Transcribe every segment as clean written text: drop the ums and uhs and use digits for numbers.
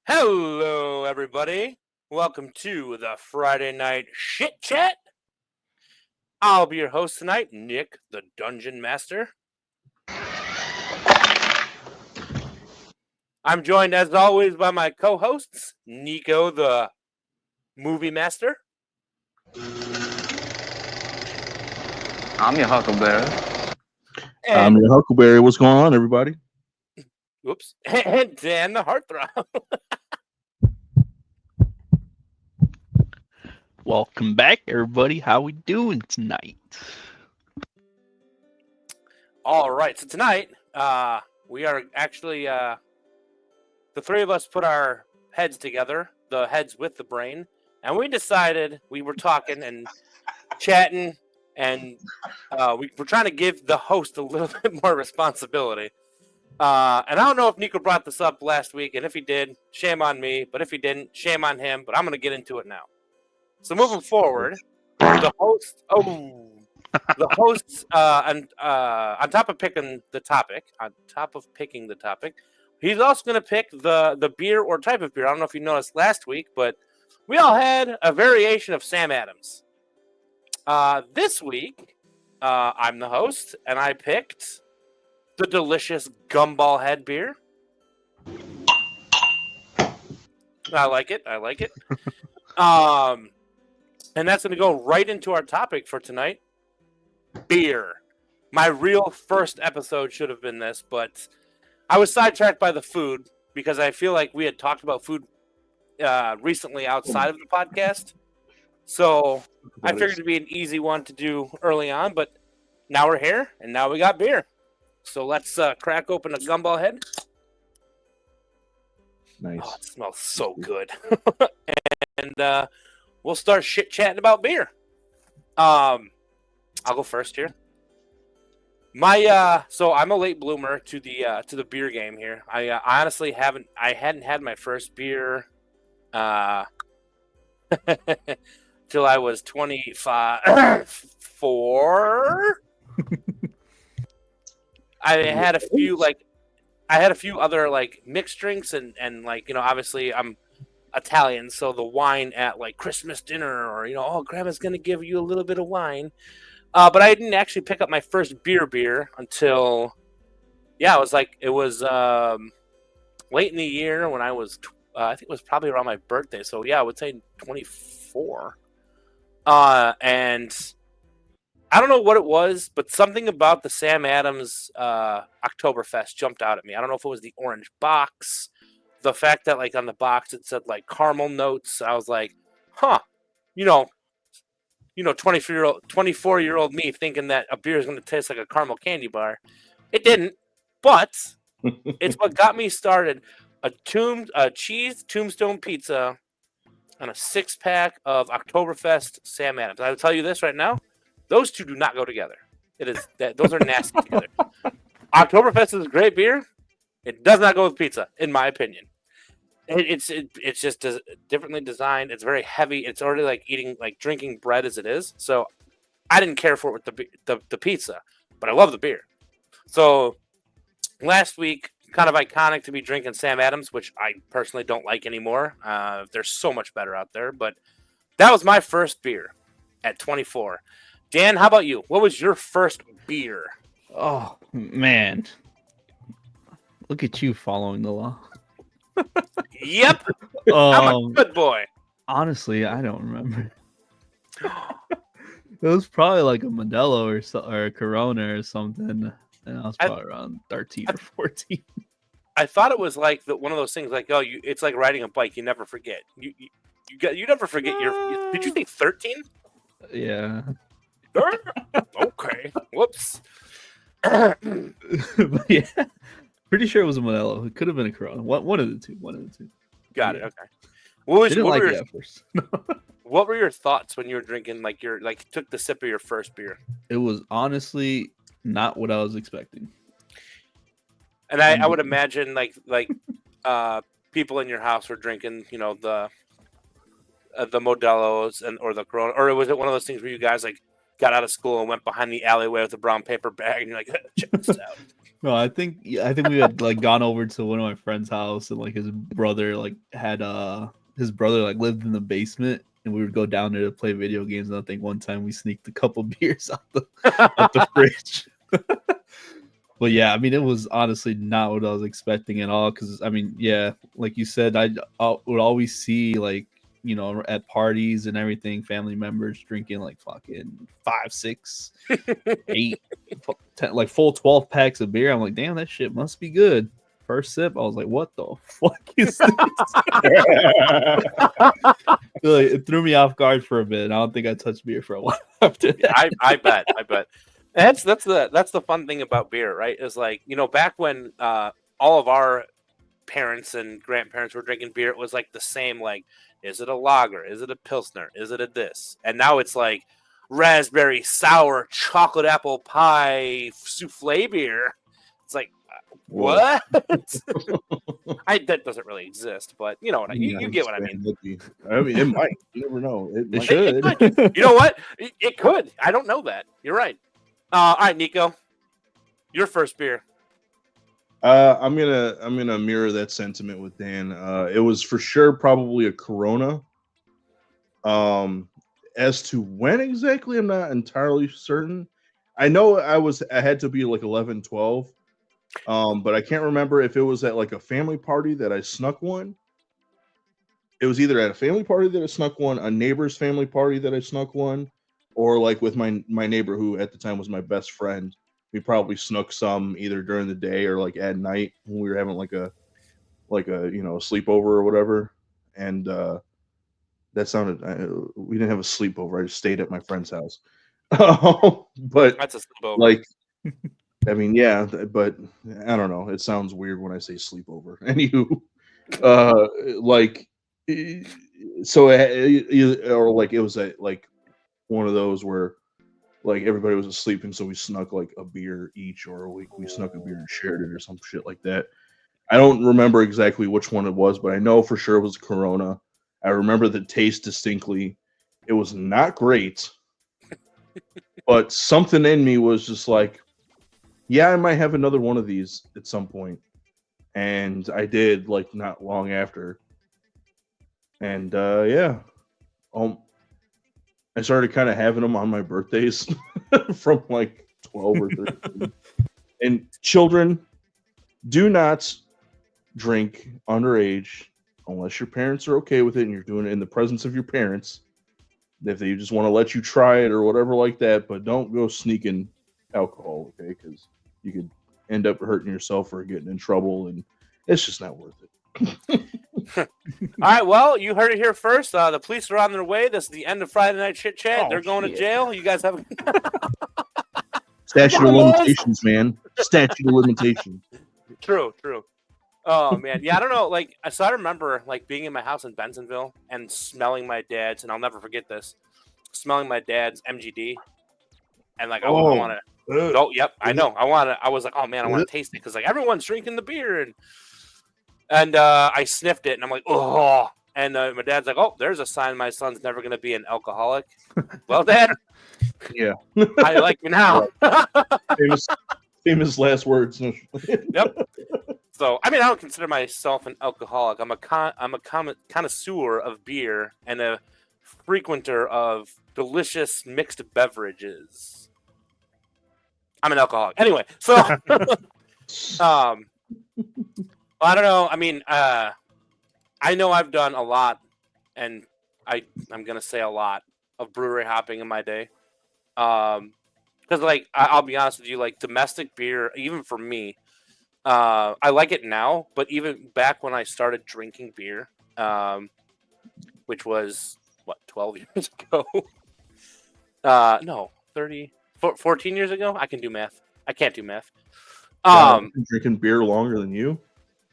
Hello, everybody. Welcome to the Friday Night Shit Chat. I'll be your host tonight, Nick, the Dungeon Master. I'm joined, as always, by my co-hosts, Nico, the Movie Master. I'm your Huckleberry. I'm your Huckleberry. What's going on, everybody? Whoops. And Dan, the Heartthrob. Welcome back, everybody. How we doing tonight? All right. So tonight, we are actually, the three of us put our heads together, the heads with the brain, and we decided, we were talking and chatting, and we were trying to give the host a little bit more responsibility. And I don't know if Nico brought this up last week, and if he did, shame on me. But if he didn't, shame on him. But I'm going to get into it now. So moving forward, the host, on top of picking the topic, he's also going to pick the beer or type of beer. I don't know if you noticed last week, but we all had a variation of Sam Adams. This week, I'm the host, and I picked the delicious Gumball Head beer. I like it. And that's going to go right into our topic for tonight, beer. My real first episode should have been this, but I was sidetracked by the food because I feel like we had talked about food recently outside of the podcast. So I figured it'd be an easy one to do early on, but now we're here, and now we got beer. So let's crack open a Gumball Head. Nice. Oh, it smells so good. And we'll start chit-chatting about beer. I'll go first here. So I'm a late bloomer to the beer game here. I honestly hadn't had my first beer till I was 24. I had a few other like mixed drinks and like, obviously I'm Italian, so the wine at like Christmas dinner or grandma's gonna give you a little bit of wine. But I didn't actually pick up my first beer until it was late in the year when I was I think it was probably around my birthday. So yeah, I would say 24. And I don't know what it was, but something about the Sam Adams Oktoberfest jumped out at me. I don't know if it was the orange box, the fact that like on the box it said like caramel notes. I was like, 24-year-old me thinking that a beer is going to taste like a caramel candy bar. It didn't, but it's what got me started. A cheese tombstone pizza and a 6-pack of Oktoberfest Sam Adams. I will tell you this right now. Those two do not go together. Those are nasty together. Oktoberfest is a great beer. It does not go with pizza, in my opinion. It's just differently designed. It's very heavy. It's already like drinking bread as it is. So I didn't care for it with the pizza, but I love the beer. So last week, kind of iconic to be drinking Sam Adams, which I personally don't like anymore. There's so much better out there, but that was my first beer at 24. Dan, how about you? What was your first beer? Oh, man. Look at you following the law. Yep. I'm a good boy. Honestly, I don't remember. It was probably like a Modelo or a Corona or something. And I was probably around 13 or 14. I thought it was like one of those things like, it's like riding a bike. You never forget. You never forget did you think 13? Yeah. Okay. Whoops. But yeah, pretty sure it was a Modelo. It could have been a Corona. One of the two. Got it. Okay. What Didn't like it at first. What were your thoughts when you were drinking? Like took the sip of your first beer. It was honestly not what I was expecting. And I would imagine like people in your house were drinking, the Modelo's or the Corona, or was it one of those things where you guys like got out of school and went behind the alleyway with a brown paper bag and you're like, check this out? No, I think we had like gone over to one of my friend's house and like his brother like had his brother like lived in the basement and we would go down there to play video games. And I think one time we sneaked a couple beers out the fridge. But yeah, I mean, it was honestly not what I was expecting at all. Because I mean, yeah, like you said, I would always see like at parties and everything, family members drinking like fucking 5, 6, 8, 10, like full 12 packs of beer. I'm like, damn, that shit must be good. First sip, I was like, what the fuck is this? Like, it threw me off guard for a bit. I don't think I touched beer for a while after that. I bet. That's the fun thing about beer, right? Is like, back when all of our parents and grandparents were drinking beer, it was like the same, like, is it a lager? Is it a pilsner? Is it a this? And now it's like raspberry sour chocolate apple pie souffle beer. It's like, what? That doesn't really exist, but you get what I mean. I mean, it might. You never know. It should. You know what? It could. I don't know that. You're right. All right, Nico, your first beer. I'm gonna mirror that sentiment with Dan. It was for sure probably a Corona. As to when exactly, I'm not entirely certain. I know I had to be like 11, 12. But I can't remember if it was at like a family party that I snuck one. It was either at a family party that I snuck one, a neighbor's family party that I snuck one, or like with my neighbor who at the time was my best friend. We probably snuck some either during the day or like at night when we were having like a sleepover or whatever. And that sounded we didn't have a sleepover. I just stayed at my friend's house. But That's a sleepover. Like, I mean, yeah, but I don't know. It sounds weird when I say sleepover. Anywho, like, so or like it was like one of those where like everybody was asleep and so we snuck like a beer each, or we snuck a beer and shared it or some shit like that. I don't remember exactly which one it was, but I know for sure it was Corona. I remember the taste distinctly. It was not great, but something in me was just like, yeah, I might have another one of these at some point. And I did, like, not long after. And yeah. I started kind of having them on my birthdays from like 12 or 13. And children, do not drink underage unless your parents are okay with it and you're doing it in the presence of your parents. If they just want to let you try it or whatever like that, but don't go sneaking alcohol, okay? Because you could end up hurting yourself or getting in trouble, and it's just not worth it. All right, well, you heard it here first. The police are on their way. This is the end of Friday Night Chit Chat. Oh, They're going to shit. jail. You guys have Statute of limitations, man. Statute of limitations. True. Oh man, yeah, I don't know. Like, so I remember like being in my house in Bensonville and smelling my dad's, and I'll never forget this, smelling my dad's MGD, and like I want to. Oh, yep, I know. I was like, oh man, I want to taste it because like everyone's drinking the beer, and I sniffed it, and I'm like, oh, and my dad's like, oh, there's a sign my son's never gonna be an alcoholic. Well, Dad, Yeah. I like you now. Famous last words. Yep. So, I mean, I don't consider myself an alcoholic. I'm a connoisseur of beer and a frequenter of delicious mixed beverages. I'm an alcoholic. Anyway, so I don't know. I mean, I know I've done a lot, and I'm gonna say a lot of brewery hopping in my day. Because like I'll be honest with you, like domestic beer, even for me. I like it now, but even back when I started drinking beer, which was, 12 years ago? No, 14 years ago? I can do math. I can't do math. I've been drinking beer longer than you.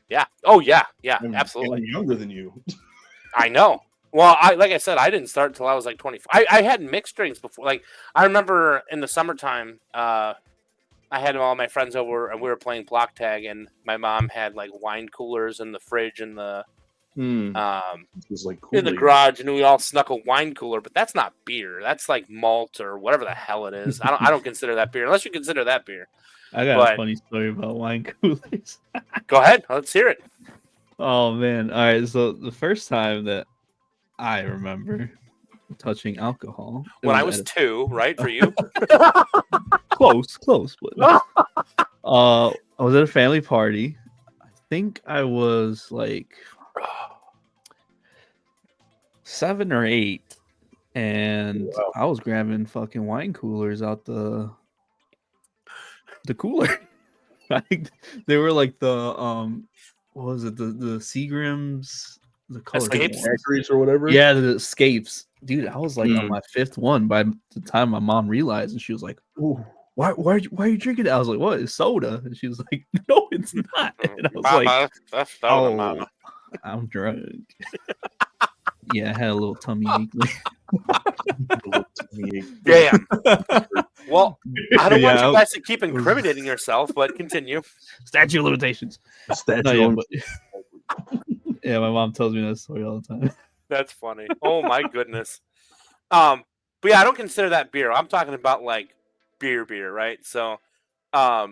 Yeah. Oh, yeah. Yeah, I'm absolutely. younger than you. I know. Well, like I said, I didn't start until I was like 24. I had mixed drinks before. Like, I remember in the summertime, I had all my friends over and we were playing block tag, and my mom had like wine coolers in the fridge in the It was like in the Kool-Aid. garage, and we all snuck a wine cooler. But that's not beer. That's like malt or whatever the hell it is. I don't consider that beer unless you consider that beer. I got a But funny story about wine coolers. go ahead, let's hear it. Oh man! All right, so the first time that I remember touching alcohol When I at was a- 2, right for you. close, but I was at a family party. I think I was like 7 or 8, and Wow. I was grabbing fucking wine coolers out the cooler. Like, they were like the what was it, the Seagrams, the colorful Escapes? ones. Factories or whatever. Yeah, the escapes, dude. I was like on Mm. my 5th one by the time my mom realized, and she was like, Ooh. why are you drinking it? I was like, what? It's soda. And she was like, no, it's not. And I was like, Mama, that's soda, oh, mama. I'm drunk. Yeah, I had a little tummy weekly. Damn. Well, I don't want Yeah, you guys to keep incriminating yourself, but continue. Statute of limitations. Statue No, yeah, of- but yeah, my mom tells me that story all the time. That's funny. Oh my goodness. But yeah, I don't consider that beer. I'm talking about like beer, right? So, I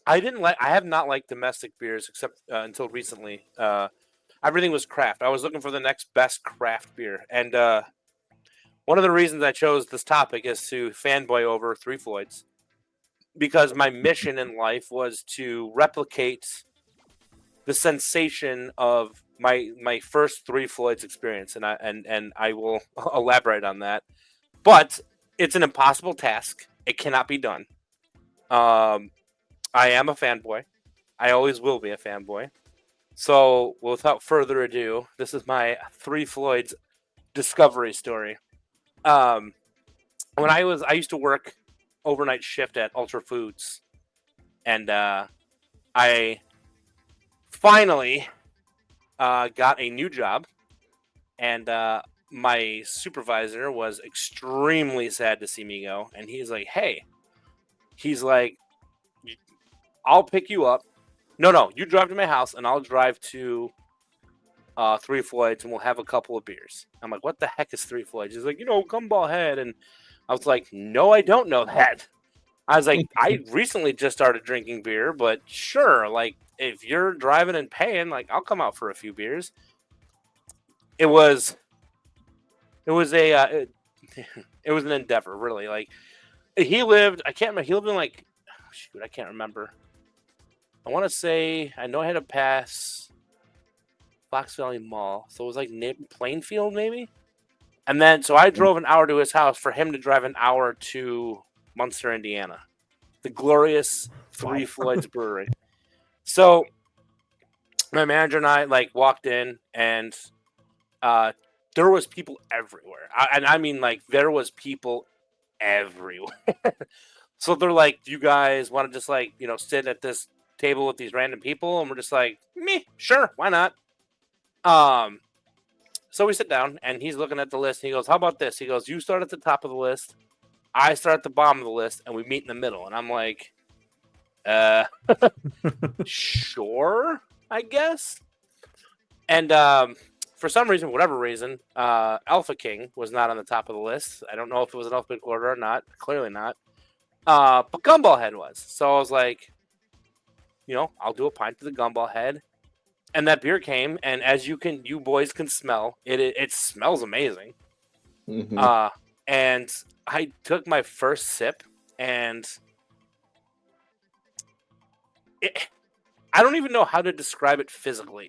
have not liked domestic beers except until recently. Everything was craft. I was looking for the next best craft beer, and one of the reasons I chose this topic is to fanboy over Three Floyds, because my mission in life was to replicate the sensation of my first Three Floyds experience, and I will elaborate on that. But it's an impossible task. It cannot be done. I am a fanboy. I always will be a fanboy. So, without further ado, this is my Three Floyds discovery story. When I used to work overnight shift at Ultra Foods, and I finally got a new job, and my supervisor was extremely sad to see me go, and he's like, "Hey," he's like, "I'll pick you up. No, you drive to my house, and I'll drive to Three Floyds, and we'll have a couple of beers." I'm like, "What the heck is Three Floyds?" He's like, Gumball Head, and I was like, "No, I don't know that." I was like, "I recently just started drinking beer, but sure, like if you're driving and paying, like I'll come out for a few beers." It was a it was an endeavor, really. Like he lived, I can't remember. He lived in like, shoot, I can't remember. I want to say I know I had to pass Fox Valley Mall, so it was like Plainfield maybe. And then so I drove an hour to his house for him to drive an hour to Munster, Indiana, the glorious Three Floyds Brewery. So my manager and I like walked in, and there was people everywhere. I mean, like, there was people everywhere. So they're like, "Do you guys want to just like, sit at this table with these random people?" And we're just like, "Me, sure, why not?" So we sit down, and he's looking at the list. And he goes, "How about this?" He goes, "You start at the top of the list, I start at the bottom of the list, and we meet in the middle." And I'm like, sure, I guess. And for some reason, whatever reason, Alpha King was not on the top of the list. I don't know if it was an alphabetical order or not. Clearly not. But Gumball Head was. So I was like, I'll do a pint of the Gumball Head. And that beer came, and as you boys can smell, it smells amazing. Mhm. And I took my first sip, and I don't even know how to describe it physically.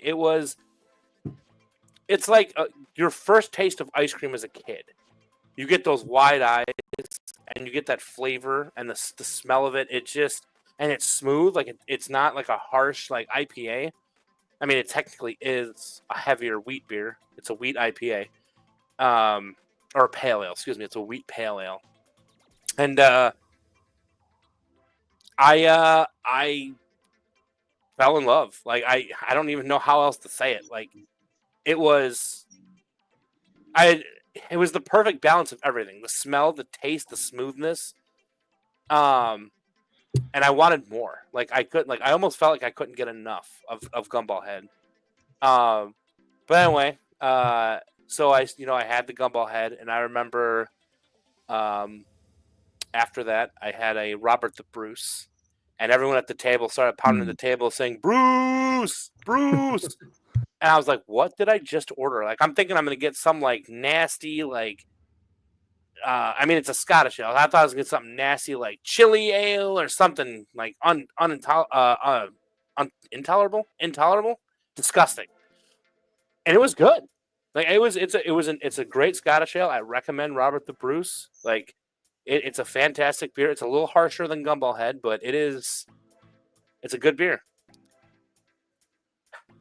It's like your first taste of ice cream as a kid. You get those wide eyes, and you get that flavor and the smell of it. And it's smooth. Like it's not like a harsh like IPA. I mean, it technically is a heavier wheat beer. It's a wheat IPA, or pale ale. Excuse me. It's a wheat pale ale. And I fell in love. Like I don't even know how else to say it. Like it was the perfect balance of everything. The smell, the taste, the smoothness. And I wanted more. Like I almost felt like I couldn't get enough of Gumball Head. But anyway, so I had the gumball head, and I remember, after that I had a Robert the Bruce, and everyone at the table started pounding the table saying Bruce, Bruce, and I was like, what did I just order? Like, I'm thinking I'm gonna get some like nasty like. I mean, it's a Scottish ale. I thought I was gonna get something nasty like chili ale or something like intolerable, disgusting. And it was good. Like it's a great Scottish ale. I recommend Robert the Bruce. Like it's a fantastic beer. It's a little harsher than Gumball Head, but it's a good beer.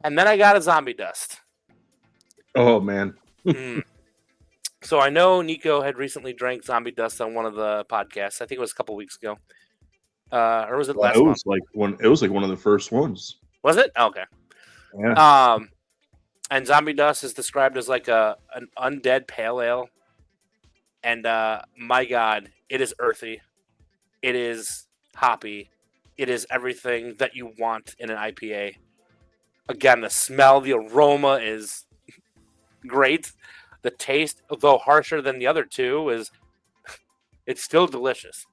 And then I got a Zombie Dust. Oh man. So I know Nico had recently drank Zombie Dust on one of the podcasts. I think it was a couple weeks ago. Or was it last month? It was like one of the first ones. Was it? Okay. Yeah. And Zombie Dust is described as like an undead pale ale. And my God, it is earthy. It is hoppy. It is everything that you want in an IPA. Again, the smell, the aroma is great. The taste, though harsher than the other two, it's still delicious.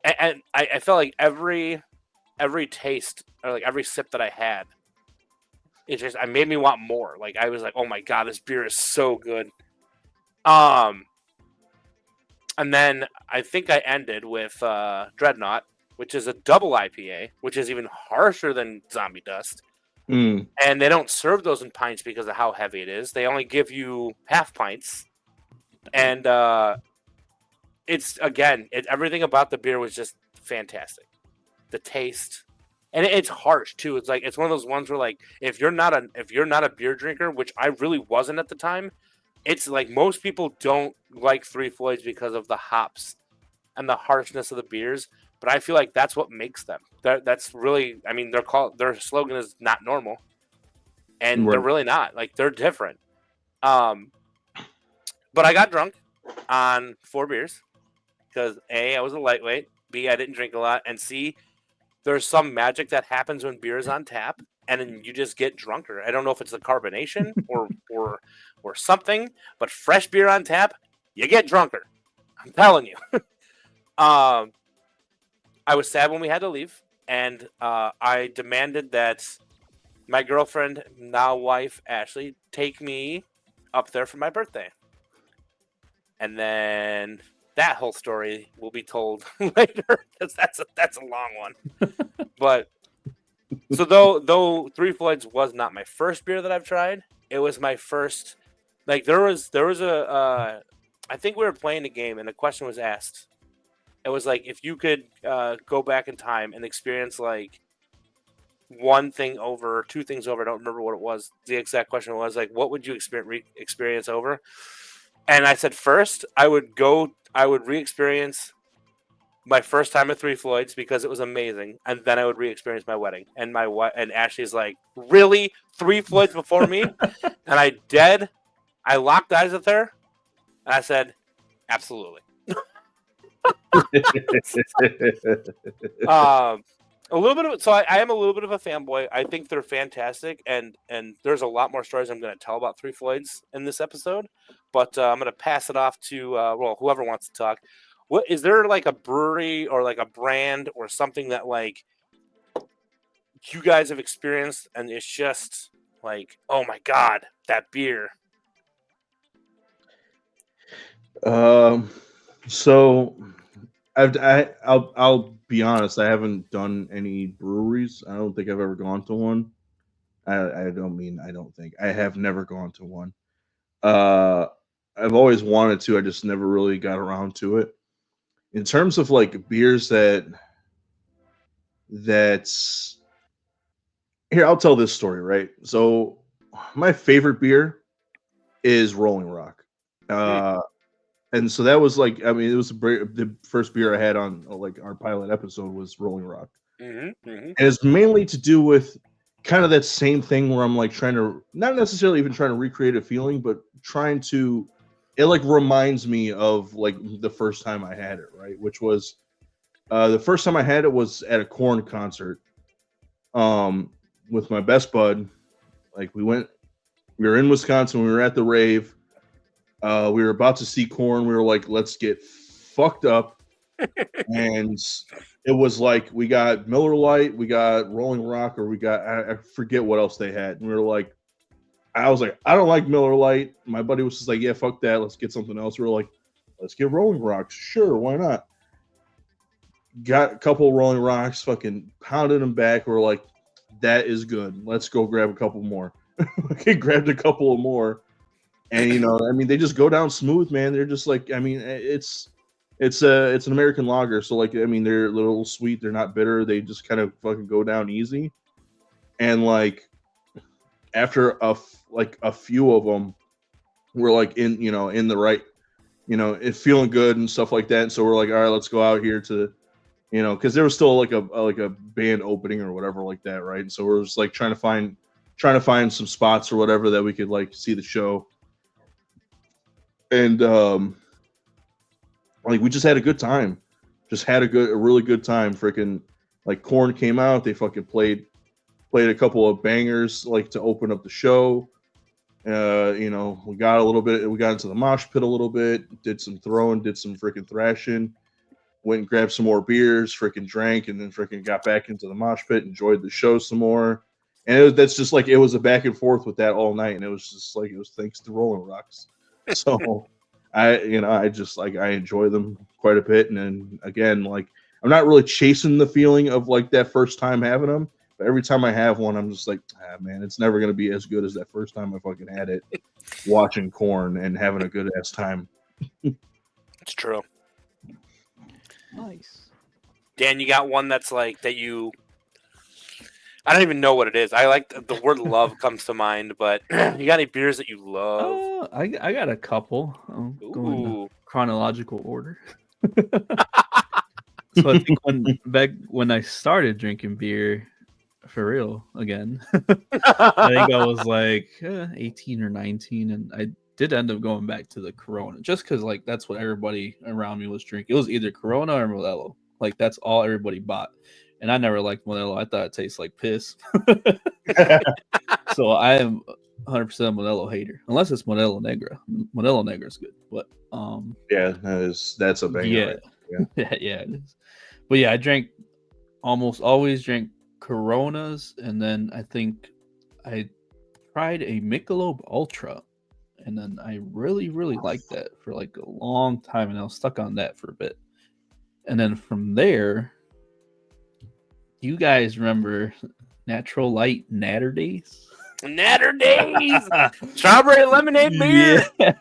And I felt like every taste or like every sip that I had, it made me want more. Like I was like, oh my God, this beer is so good. And then I think I ended with Dreadnought, which is a double IPA, which is even harsher than Zombie Dust. And they don't serve those in pints because of how heavy it is. They only give you half pints. And everything about the beer was just fantastic. The taste, and it's harsh too. It's like it's one of those ones where like if you're not a beer drinker, which I really wasn't at the time, it's like most people don't like Three Floyds because of the hops and the harshness of the beers. But I feel like that's what makes them. That's really, I mean, their slogan is not normal, and they're really not. Like they're different. But I got drunk on 4 beers because A, I was a lightweight. B, I didn't drink a lot, and C, there's some magic that happens when beer is on tap, and then you just get drunker. I don't know if it's the carbonation or something, but fresh beer on tap, you get drunker. I'm telling you. I was sad when we had to leave, and I demanded that my girlfriend, now wife, Ashley, take me up there for my birthday. And then that whole story will be told later, because that's a long one. But so though Three Floyds was not my first beer that I've tried, it was my first. Like there was a I think we were playing a game and a question was asked. It was like if you could go back in time and experience like one thing over, 2 things over. I don't remember what it was. The exact question was like, what would you experience over? And I said first, I would re-experience my first time at Three Floyds because it was amazing, and then I would re-experience my wedding. And and Ashley's like, really, 3 Floyds before me? And I locked eyes with her, and I said, absolutely. A little bit of I am a little bit of a fanboy. I think they're fantastic, and there's a lot more stories I'm going to tell about Three Floyds in this episode. But I'm going to pass it off to whoever wants to talk. What is there like a brewery or like a brand or something that like you guys have experienced and it's just like, oh my God, that beer? So I'll be honest. I haven't done any breweries. I don't think I've ever gone to one. I don't think I have never gone to one. I've always wanted to. I just never really got around to it. In terms of like beers that's here, I'll tell this story, right? So my favorite beer is Rolling Rock. And so that was like, I mean, it was the first beer I had on like our pilot episode was Rolling Rock. And it's mainly to do with kind of that same thing where I'm like trying to, not necessarily even trying to recreate a feeling, but it like reminds me of like the first time I had it, right? Which was the first time I had it was at a Korn concert with my best bud. Like we went We were in Wisconsin. We were at the rave. We were about to see Korn. We were like, let's get fucked up. And it was like we got Miller Lite, we got Rolling Rock, or we got I forget what else they had. And we were like, I was like, I don't like Miller Lite. My buddy was just like, yeah, fuck that. Let's get something else. We were like, let's get Rolling Rocks. Sure, why not? Got a couple of Rolling Rocks, fucking pounded them back. We're like, that is good. Let's go grab a couple more. Okay, grabbed a couple of more. And I mean, they just go down smooth, man. They're just like, I mean, it's an American lager, so like, I mean, they're a little sweet. They're not bitter. They just kind of fucking go down easy. And like, after a few of them, we're like in the right, it's feeling good and stuff like that. And so we're like, all right, let's go out here to, because there was still like a band opening or whatever like that, right? And so we're just like trying to find some spots or whatever that we could like see the show. And like we just had a good time. Just had a really good time. Freaking like Korn came out, they fucking played a couple of bangers like to open up the show. We got into the mosh pit a little bit, did some throwing, did some freaking thrashing, went and grabbed some more beers, freaking drank, and then freaking got back into the mosh pit, enjoyed the show some more. And that's just like, it was a back and forth with that all night. And it was just like, it was thanks to Rolling Rocks. So I enjoy them quite a bit. And then again, like, I'm not really chasing the feeling of like that first time having them, but every time I have one, I'm just like, man, it's never going to be as good as that first time I fucking had it watching Korn and having a good ass time. It's true. Nice. Dan, you got one that's like that you. I don't even know what it is. I like the word love comes to mind, but you got any beers that you love? I got a couple. I'll go in chronological order. So I think when I started drinking beer for real again, I think I was like 18 or 19, and I did end up going back to the Corona just because like that's what everybody around me was drinking. It was either Corona or Modelo. Like that's all everybody bought. And I never liked Modelo. I thought it tastes like piss. So I am 100% Modelo hater, unless it's Modelo Negra. Modelo Negra is good, but yeah, that's a banger. Yeah, right? yeah, it is. But yeah, I almost always drank Coronas, and then I think I tried a Michelob Ultra, and then I really, really liked that for like a long time, and I was stuck on that for a bit. And then from there, you guys remember Natural Light Natter Days? Natter Days! Strawberry lemonade beer! Yeah,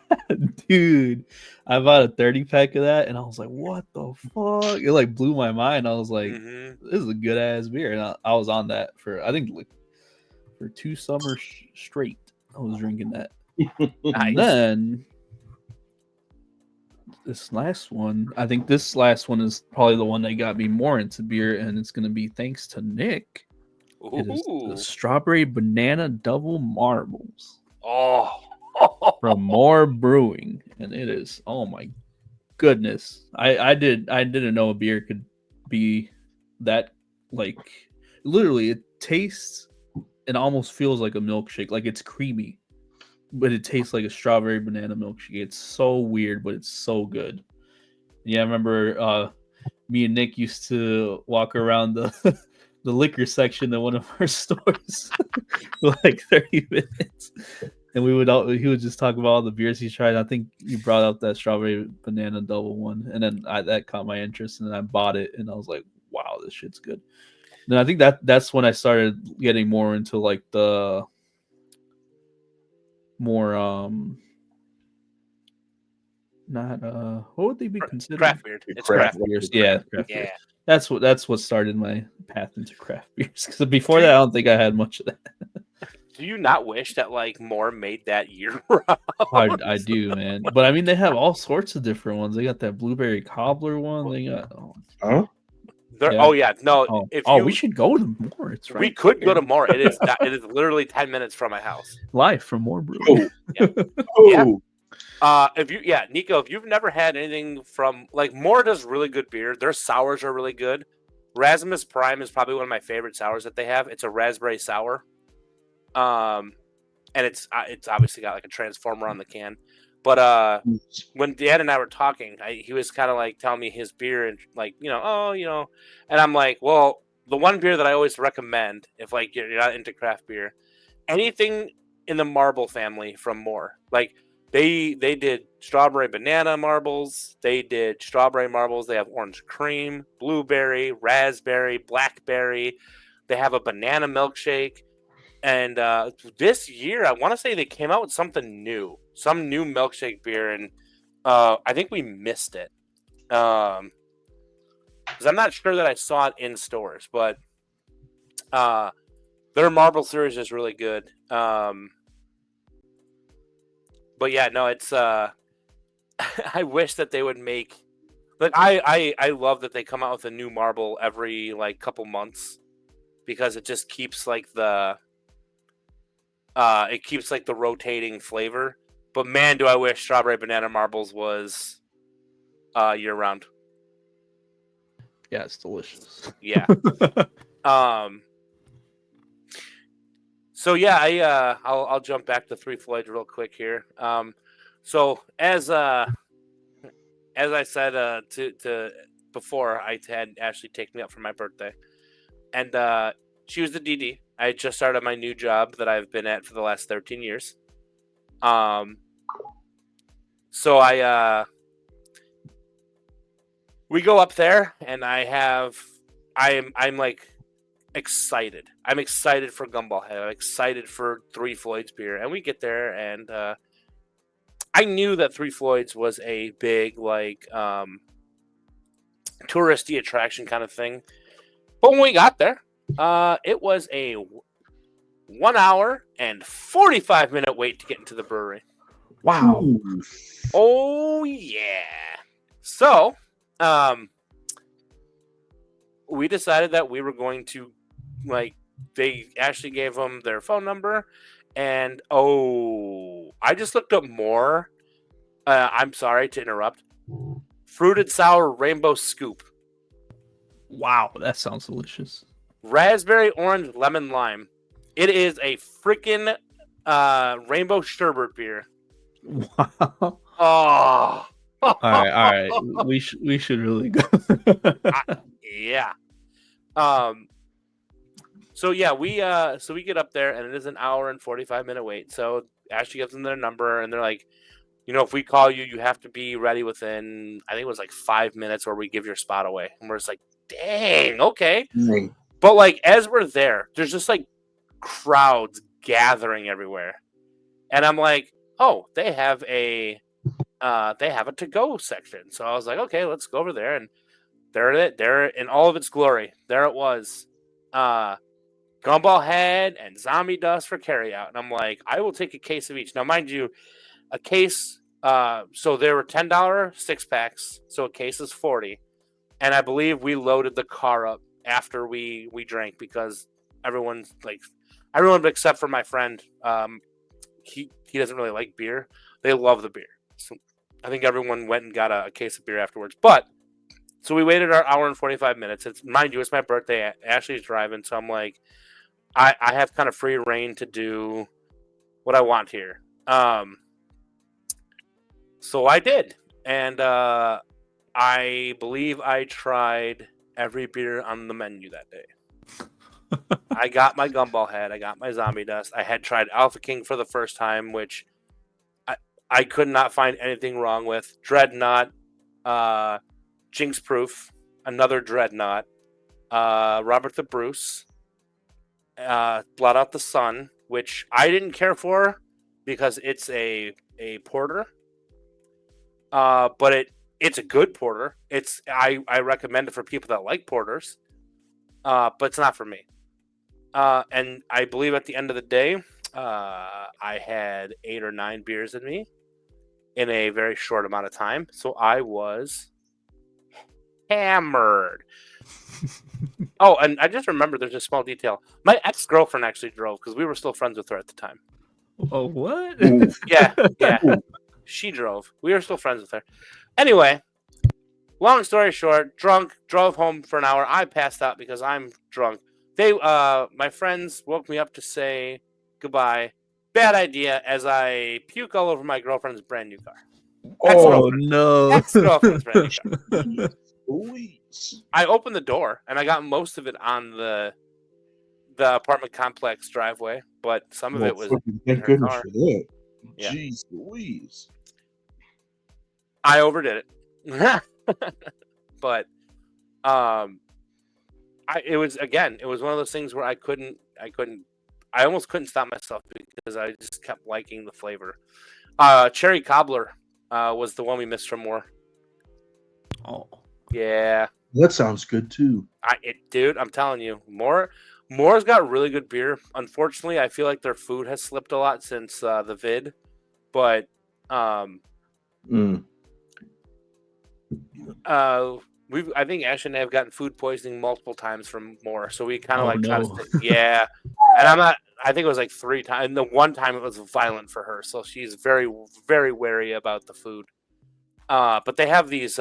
dude. I bought a 30-pack of that, and I was like, what the fuck? It like blew my mind. I was like, this is a good ass beer. And I was on that for, I think, like, for 2 summers straight. I was drinking that. And then this last one, I think this last one is probably the one that got me more into beer, and it's going to be thanks to Nick. It is the Strawberry Banana Double Marbles. Oh, from More Brewing, and it is, oh my goodness. I didn't know a beer could be that, like, literally it tastes and almost feels like a milkshake. Like it's creamy, but it tastes like a strawberry banana milkshake. It's so weird, but it's so good. Yeah, I remember me and Nick used to walk around the the liquor section at one of our stores for like 30 minutes. And he would just talk about all the beers he tried. I think you brought up that strawberry banana double one, and then that caught my interest, and then I bought it, and I was like, "Wow, this shit's good." And I think that's when I started getting more into like the more not what would they be considered? Craft beer. It's craft beers. Yeah, craft beer. That's what started my path into craft beers. Because before that, I don't think I had much of that. Do you not wish that like more made that year? I do, man. But I mean, they have all sorts of different ones. They got that blueberry cobbler one. They got we should go to more. It's right. We could go to more. It is literally 10 minutes from my house. Live from More Brew. Nico, if you've never had anything from like More does really good beer. Their sours are really good. Rasmus Prime is probably one of my favorite sours that they have. It's a raspberry sour. and it's obviously got like a transformer on the can. But when Dad and I were talking, he was kind of like telling me his beer and like, and I'm like, well, the one beer that I always recommend if like you're not into craft beer, anything in the marble family from Moore, like they did strawberry banana marbles, they did strawberry marbles, they have orange cream, blueberry, raspberry, blackberry, they have a banana milkshake. And this year, I want to say they came out with something new, some new milkshake beer, and I think we missed it. Because I'm not sure that I saw it in stores, but their marble series is really good. But yeah, no, it's I wish that they would make like I love that they come out with a new marble every like couple months because it just keeps like the rotating flavor. But man, do I wish strawberry banana marbles was year round. Yeah, it's delicious. Yeah. So yeah, I'll jump back to Three Floyds real quick here. So as I said to before, I had Ashley take me up for my birthday, and she was the DD. I had just started my new job that I've been at for the last 13 years. So we go up there, and I'm like excited. I'm excited for Gumball Head. I'm excited for Three Floyds beer, and we get there, and I knew that Three Floyds was a big like touristy attraction kind of thing. But when we got there, it was a 1 hour and 45-minute wait to get into the brewery. Wow. Oh yeah. So, we decided that we were going to like they actually gave them their phone number, and I just looked up more. I'm sorry to interrupt. Fruited sour rainbow scoop. Wow, that sounds delicious. Raspberry, orange, lemon, lime. It is a freaking rainbow sherbet beer. Wow. Oh. All right. We should really go. Yeah. So yeah, we get up there, and it is an hour and 45-minute wait. So Ashley gives them their number, and they're like, if we call you, you have to be ready within, I think it was like 5 minutes, or we give your spot away. And we're just like, dang, okay. Dang. But like as we're there, there's just like crowds gathering everywhere, and I'm like, oh, they have a to-go section. So I was like, okay, let's go over there, and there in all of its glory. There it was, Gumball Head and Zombie Dust for carryout, and I'm like, I will take a case of each. Now, mind you, a case. So there were $10 6-packs, so a case is $40, and I believe we loaded the car up after we drank because everyone except for my friend, he doesn't really like beer. They love the beer, so I think everyone went and got a case of beer afterwards. But so we waited our hour and 45 minutes. Mind you, it's my birthday. Ashley's driving, so I'm like, I have kind of free reign to do what I want here. So I did, and I believe I tried every beer on the menu that day. I got my Gumball Head. I got my Zombie Dust. I had tried Alpha King for the first time, which I could not find anything wrong with. Dreadnought, Jinx Proof, another Dreadnought, Robert the Bruce, Blot Out the Sun, which I didn't care for because it's a porter. But it's a good porter. I recommend it for people that like porters. But it's not for me. And I believe at the end of the day, I had 8 or 9 beers in me in a very short amount of time. So I was hammered. Oh, and I just remembered there's a small detail. My ex-girlfriend actually drove because we were still friends with her at the time. Oh, what? Yeah. She drove. We were still friends with her. Anyway, long story short, drunk, drove home for an hour. I passed out because I'm drunk. My friends woke me up to say goodbye. Bad idea as I puke all over my girlfriend's brand new car. Oh no! Ex-girlfriend's brand new car. Please. I opened the door and I got most of it on the apartment complex driveway, but some of Well, it was fucking in thank her goodness car. for that. Yeah. Jeez Louise. I overdid it. But it was one of those things where I almost couldn't stop myself because I just kept liking the flavor. Cherry cobbler was the one we missed from Moore. Oh, Yeah, That sounds good too. dude, I'm telling you, Moore's got really good beer. Unfortunately, I feel like their food has slipped a lot since the vid, but Mm. I think Ash and I have gotten food poisoning multiple times from Moore, so we kind of Oh, try to no. yeah. And I think it was like 3 times. And the one time it was violent for her, so she's very, very wary about the food. But they have these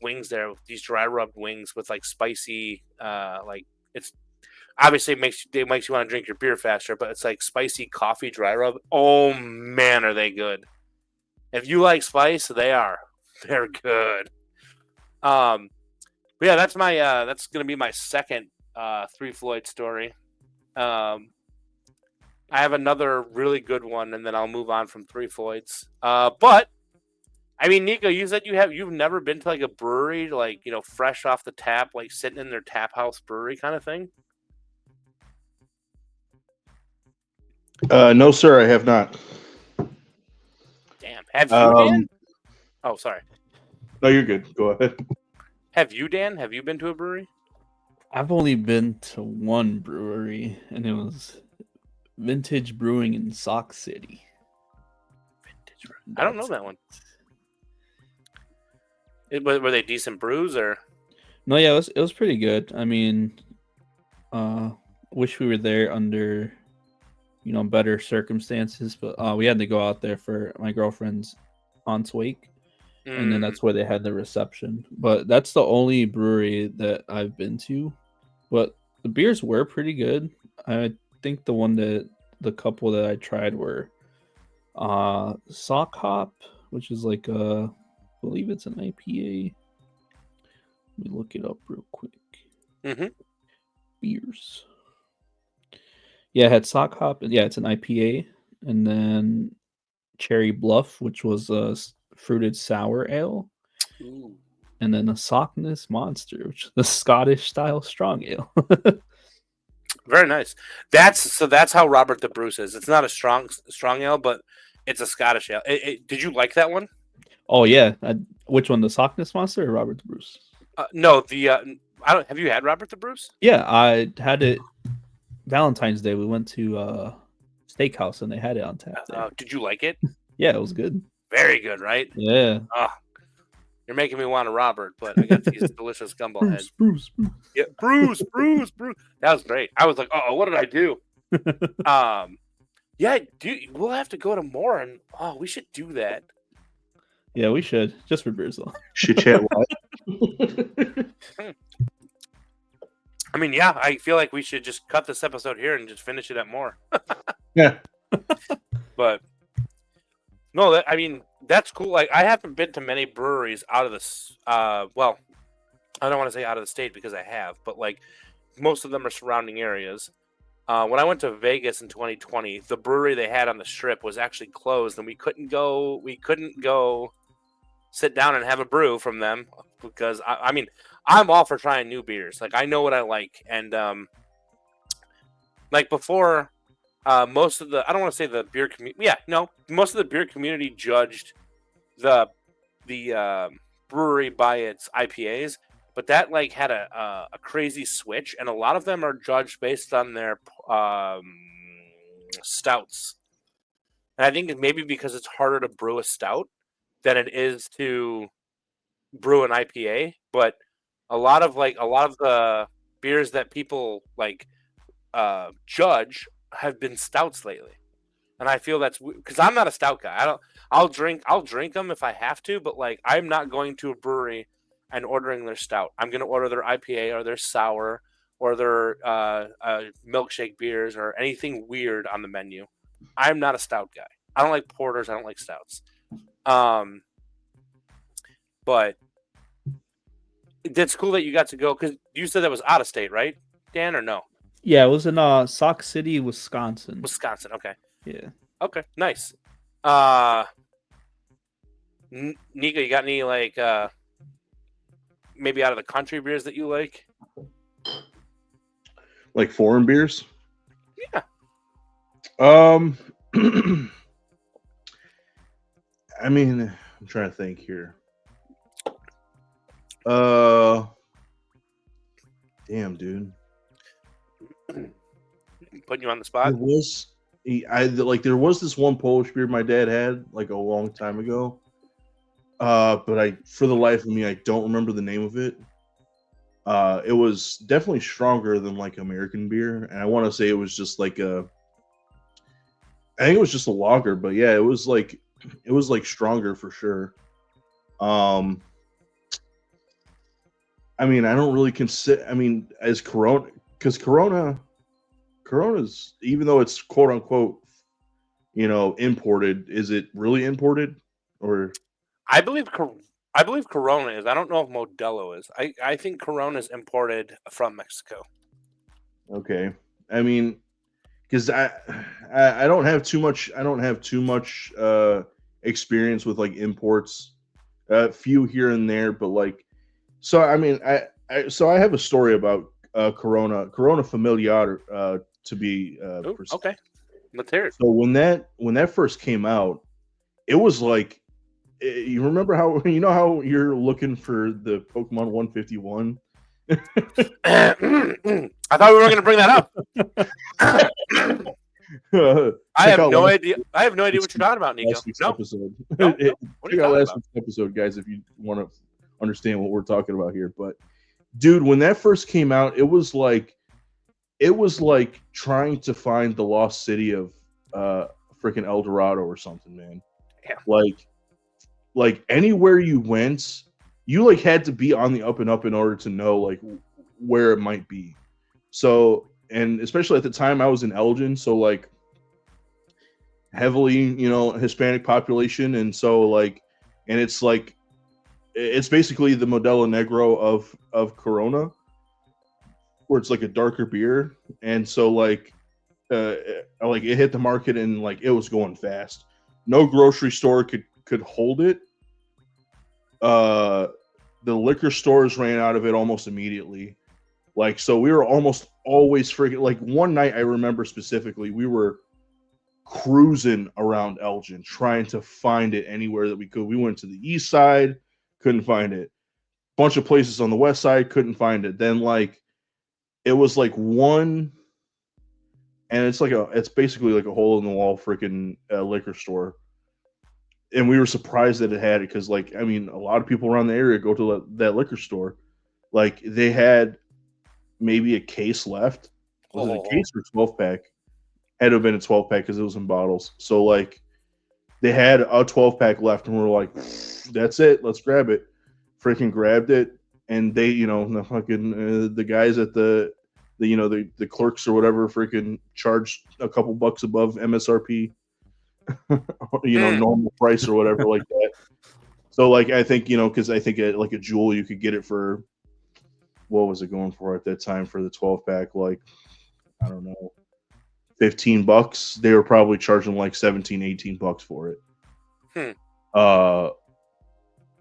wings there, these dry rubbed wings with like spicy, it's obviously it makes you want to drink your beer faster, but it's like spicy coffee dry rub. Oh man, are they good? If you like spice, they're good. But yeah, that's gonna be my second 3 Floyd story. I have another really good one, and then I'll move on from 3 Floyds. But I mean, Nico, you said you've never been to like a brewery, like fresh off the tap, like sitting in their tap house brewery kind of thing. No, sir, I have not. Damn, have you, Dan? Oh, sorry. No, you're good. Go ahead. Have you, Dan? Have you been to a brewery? I've only been to one brewery, and it was Vintage Brewing in Sauk City. I don't know that one. Were they decent brews or? No, yeah, it was pretty good. I mean, wish we were there under, better circumstances, but we had to go out there for my girlfriend's aunt's wake, and then that's where they had the reception. But that's the only brewery that I've been to. But the beers were pretty good. I think the couple that I tried were Sock Hop, which is like I believe it's an IPA. Let me look it up real quick. Mm-hmm. Beers. Yeah, it had Sock Hop. Yeah, it's an IPA. And then Cherry Bluff, which was a fruited sour ale. Ooh. And then a Sockness Monster, which is the Scottish style strong ale. Very nice. That's how Robert the Bruce is. It's not a strong ale, but it's a Scottish ale. Did you like that one? Oh yeah, which one, the Sockness Monster or Robert the Bruce? No, I don't. Have you had Robert the Bruce? Yeah, I had it Valentine's Day. We went to steakhouse and they had it on tap there. Did you like it? Yeah, it was good. Very good, right? Yeah. You're making me want a Robert, but I got these delicious gumball heads. Bruce. Yeah, Bruce. That was great. I was like, oh, what did I do? Yeah, dude, we'll have to go to more, and we should do that. Yeah, we should, just for beers though. Shit chat live. I mean, yeah, I feel like we should just cut this episode here and just finish it at more. Yeah. But no, I mean, that's cool. Like, I haven't been to many breweries out of this. Well, I don't want to say out of the state because I have, but like most of them are surrounding areas. When I went to Vegas in 2020, the brewery they had on the Strip was actually closed, and we couldn't go sit down and have a brew from them because I mean, I'm all for trying new beers. Like, I know what I like, and like before, most of the I don't want to say the beer community. Yeah, no, most of the beer community judged the brewery by its IPAs. But that like had a crazy switch, and a lot of them are judged based on their stouts. And I think maybe because it's harder to brew a stout than it is to brew an IPA. But a lot of the beers that people like judge have been stouts lately, and I feel that's because I'm not a stout guy. I'll drink them if I have to, but like I'm not going to a brewery and ordering their stout. I'm going to order their IPA or their sour or their milkshake beers or anything weird on the menu. I'm not a stout guy. I don't like porters. I don't like stouts. But it's cool that you got to go because you said that was out of state, right, Dan, or no? Yeah, it was in Sauk City, Wisconsin. Wisconsin. Okay. Yeah. Okay. Nice. Nika, you got any like maybe out of the country beers that you like? Like foreign beers? Yeah. I mean, I'm trying to think here. Damn, dude. Putting you on the spot. There was there was this one Polish beer my dad had like a long time ago. But for the life of me, I don't remember the name of it. It was definitely stronger than like American beer, and I want to say it was just like I think it was just a lager, but yeah, it was like stronger for sure. I mean, I don't really consider. I mean, as Corona, because Corona's, even though it's quote unquote, imported, is it really imported or? I believe Corona is. I don't know if Modelo is. I think Corona is imported from Mexico. Okay, I mean, because I don't have too much. I don't have too much experience with like imports. A few here and there, but like, so I mean, I have a story about Corona Familiar to be precise. Okay, let's hear it. So when that first came out, it was like, you remember how how you're looking for the Pokemon 151? I thought we were going to bring that up. I have no idea what you're talking about, Nico. No. Episode. No. What are Check you out talking last about? week's episode, guys, if you want to understand what we're talking about here. But dude, when that first came out, it was like trying to find the lost city of freaking El Dorado or something, man. Yeah. Like anywhere you went, you like had to be on the up and up in order to know like where it might be. So, and especially at the time I was in Elgin, so like heavily, Hispanic population, and so like, and it's basically the Modelo Negro of Corona, where it's like a darker beer, and so like it hit the market and like it was going fast. No grocery store could hold it. The liquor stores ran out of it almost immediately. Like, so we were almost always freaking, like, one night I remember specifically, we were cruising around Elgin trying to find it anywhere that we could. We went to the east side, couldn't find it. Bunch of places on the west side, couldn't find it. Then like it was like one, and it's basically like a hole in the wall freaking liquor store. And we were surprised that it had it because, like, I mean, a lot of people around the area go to that liquor store. Like, they had maybe a case left. Was it a case or 12-pack? Had to have been a 12-pack because it was in bottles. So, like, they had a 12-pack left, and we're like, that's it. Let's grab it. Freaking grabbed it. And they, the fucking, the guys at the clerks or whatever freaking charged a couple bucks above MSRP. Normal price or whatever like that. So like I think because I think at like a Jewel you could get it for, what was it going for at that time for the 12-pack, like I don't know, $15. They were probably charging like $17-$18 for it. But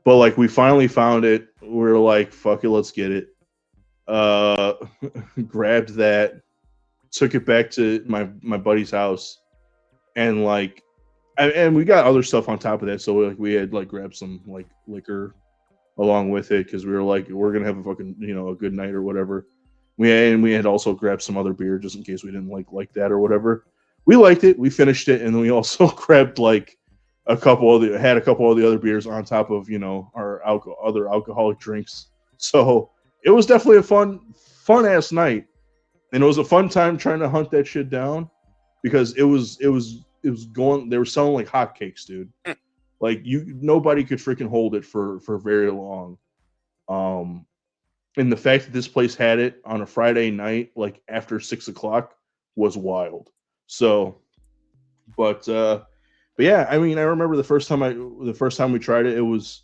like we finally found it. We're like, fuck it, let's get it. Grabbed that, took it back to my buddy's house, and like, and we got other stuff on top of that. So we had like grabbed some like liquor along with it because we were like, we're gonna have a fucking a good night or whatever. We had also grabbed some other beer just in case we didn't like that or whatever. We liked it. We finished it, and then we also grabbed like a couple of the other beers on top of our other alcoholic drinks. So it was definitely a fun ass night, and it was a fun time trying to hunt that shit down because it was going. They were selling like hotcakes, dude. Like nobody could freaking hold it for very long. And the fact that this place had it on a Friday night, like after 6 o'clock, was wild. So But yeah, I mean, I remember the first time we tried it,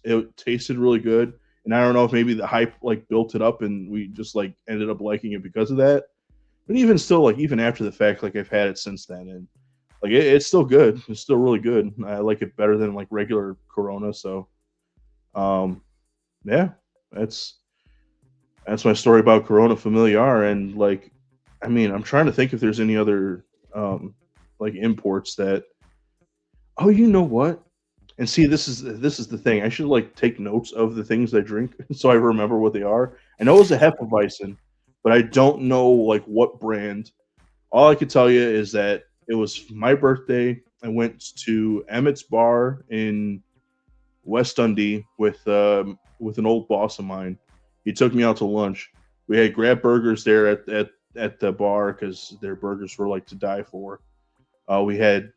it tasted really good, and I don't know if maybe the hype like built it up, and we just like ended up liking it because of that. But even still, like even after the fact, like I've had it since then, and like it's still good. It's still really good. I like it better than like regular Corona. So, um, yeah, that's my story about Corona Familiar, and like, I mean, I'm trying to think if there's any other like imports that. Oh, you know what? And see, this is the thing. I should like take notes of the things I drink so I remember what they are. I know it's a Hefeweizen, but I don't know like what brand. All I could tell you is that it was my birthday. I went to Emmett's Bar in West Dundee with an old boss of mine. He took me out to lunch. We had grab burgers there at the bar because their burgers were like to die for. We had a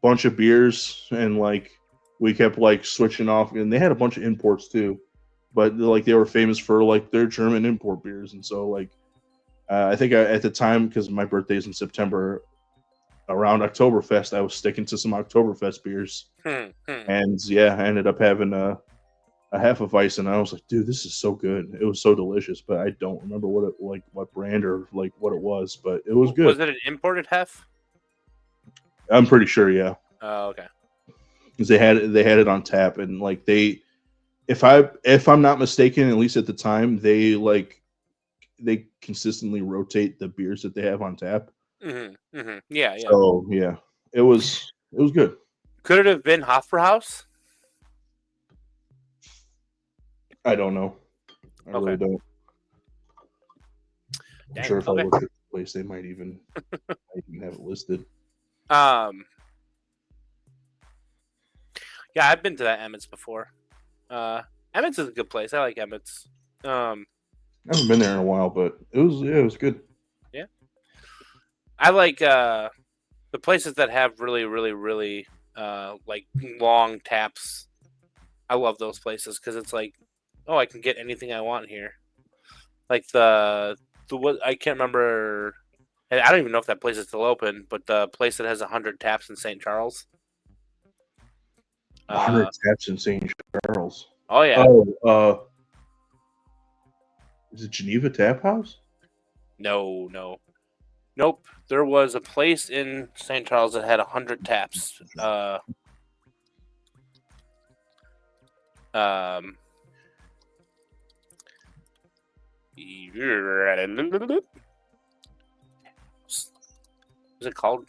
bunch of beers and like we kept like switching off, and they had a bunch of imports too, but like they were famous for like their German import beers, and so like I think at the time, because my birthday is in September, around Oktoberfest, I was sticking to some Oktoberfest beers, and yeah, I ended up having a half of ice, and I was like, dude, this is so good. It was so delicious, but I don't remember what brand or like what it was, but it was good. Was it an imported hef? I'm pretty sure, yeah, Oh, okay. because they had it on tap, and like if I'm not mistaken, at least at the time, they consistently rotate the beers that they have on tap. Yeah, yeah. So yeah, it was good. Could it have been Hofbrauhaus? I don't know. I Okay. really don't. I'm Dang, sure if okay. I look at the place, they might even have it listed. Yeah, I've been to that Emmett's before. Emmett's is a good place. I like Emmett's. I haven't been there in a while, but it was good. Yeah, I like the places that have really, really, really like long taps. I love those places because it's like, oh, I can get anything I want here. Like the what I can't remember. I don't even know if that place is still open, but the place that has 100 taps in St. Charles. 100 taps in St. Charles. Oh yeah. Oh, is it Geneva Tap House? No. Nope. There was a place in St. Charles that had 100 taps. Is it called?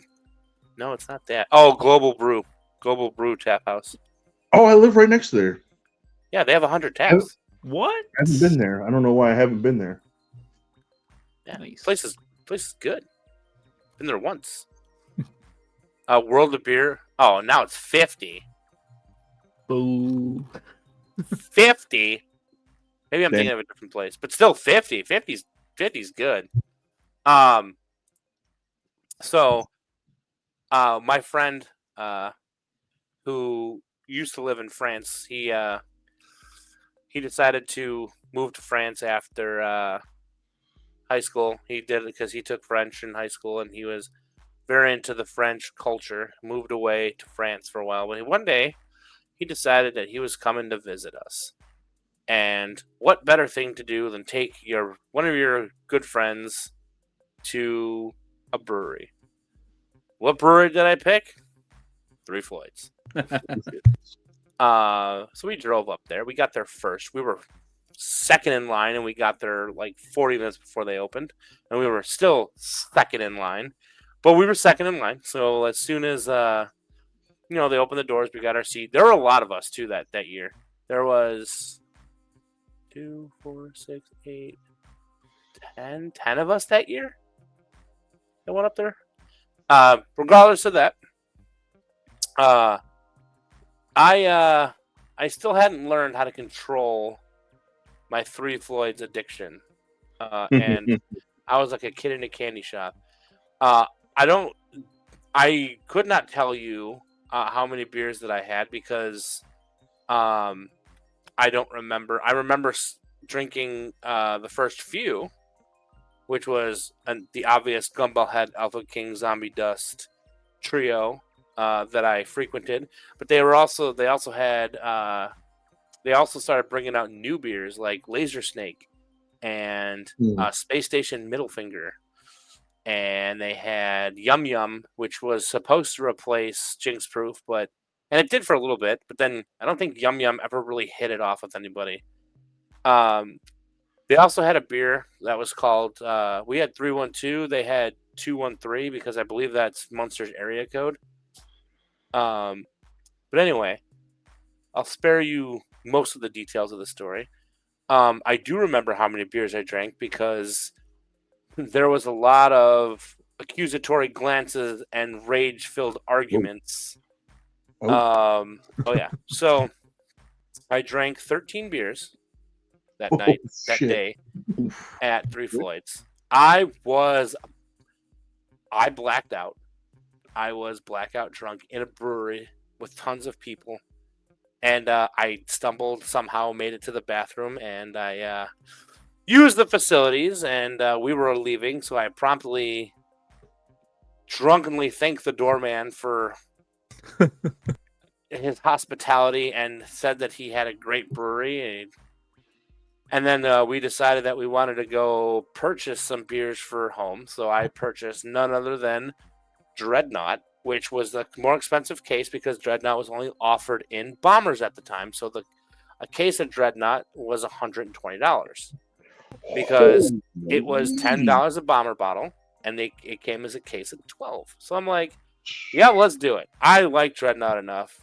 No, it's not that. Oh, Global Brew Tap House. Oh, I live right next to there. Yeah, they have 100 taps. What? I haven't been there. I don't know why I haven't been there. Yeah, Nice. place is good. Been there once. World of Beer. Oh, now it's 50. Boo. 50. Maybe I'm Dang. thinking of a different place, but still 50. 50's good. So, my friend, who used to live in France, he decided to move to France after high school. He did it because he took French in high school, and he was very into the French culture. Moved away to France for a while, but one day he decided that he was coming to visit us. And what better thing to do than take one of your good friends to a brewery? What brewery did I pick? Three Floyds. So we drove up there. We got there first. We were second in line, and we got there like 40 minutes before they opened. And we were still second in line. But we were second in line. So as soon as they opened the doors, we got our seat. There were a lot of us too that year. There was 2, 4, 6, 8, 10 of us that year that went up there. Regardless of that, I still hadn't learned how to control my Three Floyds addiction, and I was like a kid in a candy shop. I could not tell you how many beers that I had because I don't remember. I remember drinking the first few, which was the obvious Gumball Head, Alpha King, Zombie Dust trio. that I frequented, but they also started bringing out new beers like Laser Snake and Space Station Middle Finger, and they had Yum Yum, which was supposed to replace Jinx Proof, and it did for a little bit, but then I don't think Yum Yum ever really hit it off with anybody. They also had a beer that was called, we had 312, they had 213 because I believe that's Munster's area code. But anyway, I'll spare you most of the details of the story. I do remember how many beers I drank because there was a lot of accusatory glances and rage-filled arguments. Oh yeah. So I drank 13 beers that night, that day, at 3 Floyds. I blacked out. I was blackout drunk in a brewery with tons of people. And I stumbled, somehow made it to the bathroom, and I used the facilities, and we were leaving, so I promptly, drunkenly thanked the doorman for his hospitality and said that he had a great brewery. And then we decided that we wanted to go purchase some beers for home, so I purchased none other than Dreadnought, which was the more expensive case because Dreadnought was only offered in bombers at the time. So a case of Dreadnought was $120 because it was $10 a bomber bottle, and it came as a case of 12. So I'm like, yeah, let's do it. I like Dreadnought enough.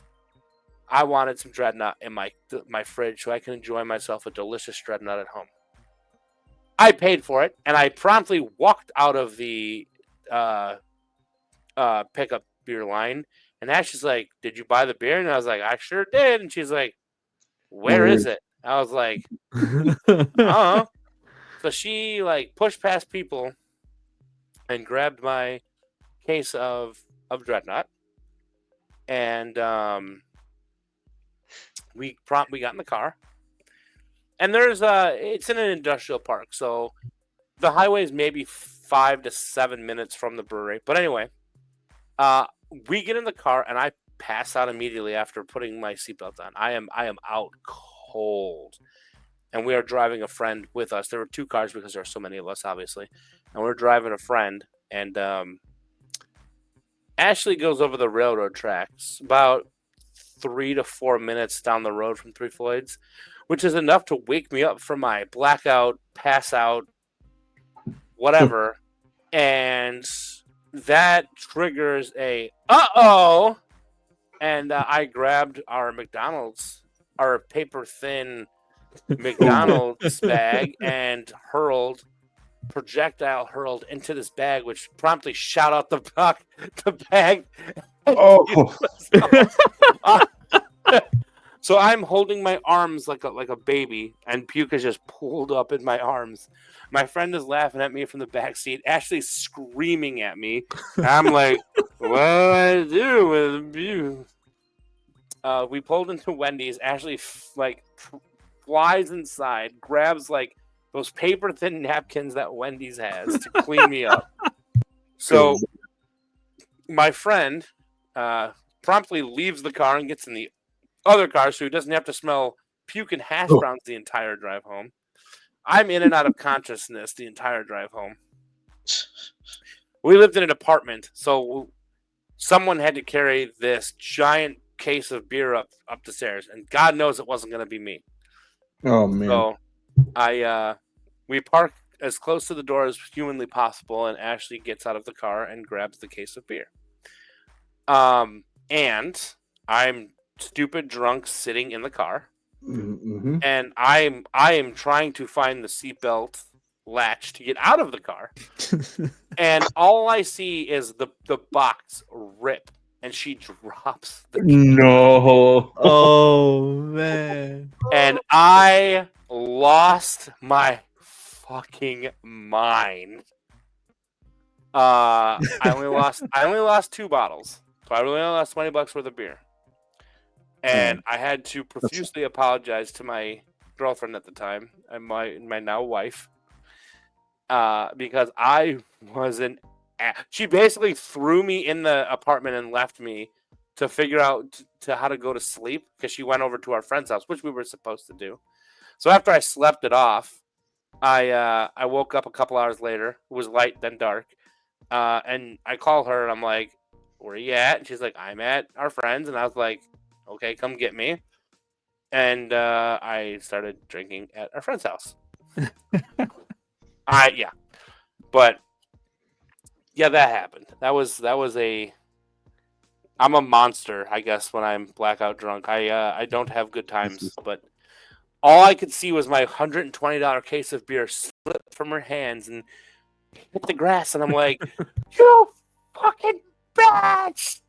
I wanted some Dreadnought in my fridge so I can enjoy myself a delicious Dreadnought at home. I paid for it, and I promptly walked out of the pickup beer line, and Ashley's like, "Did you buy the beer?" And I was like, "I sure did." And she's like, "Where is it?" I was like, "Oh." So she like pushed past people and grabbed my case of Dreadnought, and we got in the car, and it's in an industrial park, so the highway is maybe 5 to 7 minutes from the brewery. But anyway, we get in the car, and I pass out immediately after putting my seatbelt on. I am out cold, and we are driving a friend with us. There were 2 cars because there are so many of us, obviously, and we're driving a friend, and Ashley goes over the railroad tracks about 3 to 4 minutes down the road from 3 Floyds, which is enough to wake me up from my blackout, pass out, whatever, and that triggers a uh-oh, and I grabbed our paper thin McDonald's bag and projectile hurled into this bag, which promptly shot out the bag. Oh. So I'm holding my arms like a baby, and puke is just pulled up in my arms. My friend is laughing at me from the back seat, Ashley's screaming at me. I'm like, what do I do with you? We pulled into Wendy's. Ashley flies inside, grabs like those paper thin napkins that Wendy's has to clean me up. So my friend promptly leaves the car and gets in the other car so he doesn't have to smell puke and hash browns the entire drive home. I'm in and out of consciousness the entire drive home. We lived in an apartment, so someone had to carry this giant case of beer up the stairs, and God knows it wasn't going to be me. Oh man! So we park as close to the door as humanly possible, and Ashley gets out of the car and grabs the case of beer. And I'm stupid drunk sitting in the car, and I am trying to find the seatbelt latch to get out of the car, and all I see is the box rip, and she drops the key. No! Oh man! And I lost my fucking mind. I only lost 2 bottles, so I really only lost $20 worth of beer. And I had to profusely apologize to my girlfriend at the time and my now wife, because I wasn't. She basically threw me in the apartment and left me to figure out to how to go to sleep because she went over to our friend's house, which we were supposed to do. So after I slept it off, I woke up a couple hours later. It was light then dark, and I call her and I'm like, "Where are you at?" And she's like, "I'm at our friends." And I was like, "Okay, come get me." And I started drinking at our friend's house. Yeah, but yeah, that happened. That was a. I'm a monster, I guess, when I'm blackout drunk. I don't have good times, but all I could see was my $120 case of beer slip from her hands and hit the grass, and I'm like, "You fucking bitch!"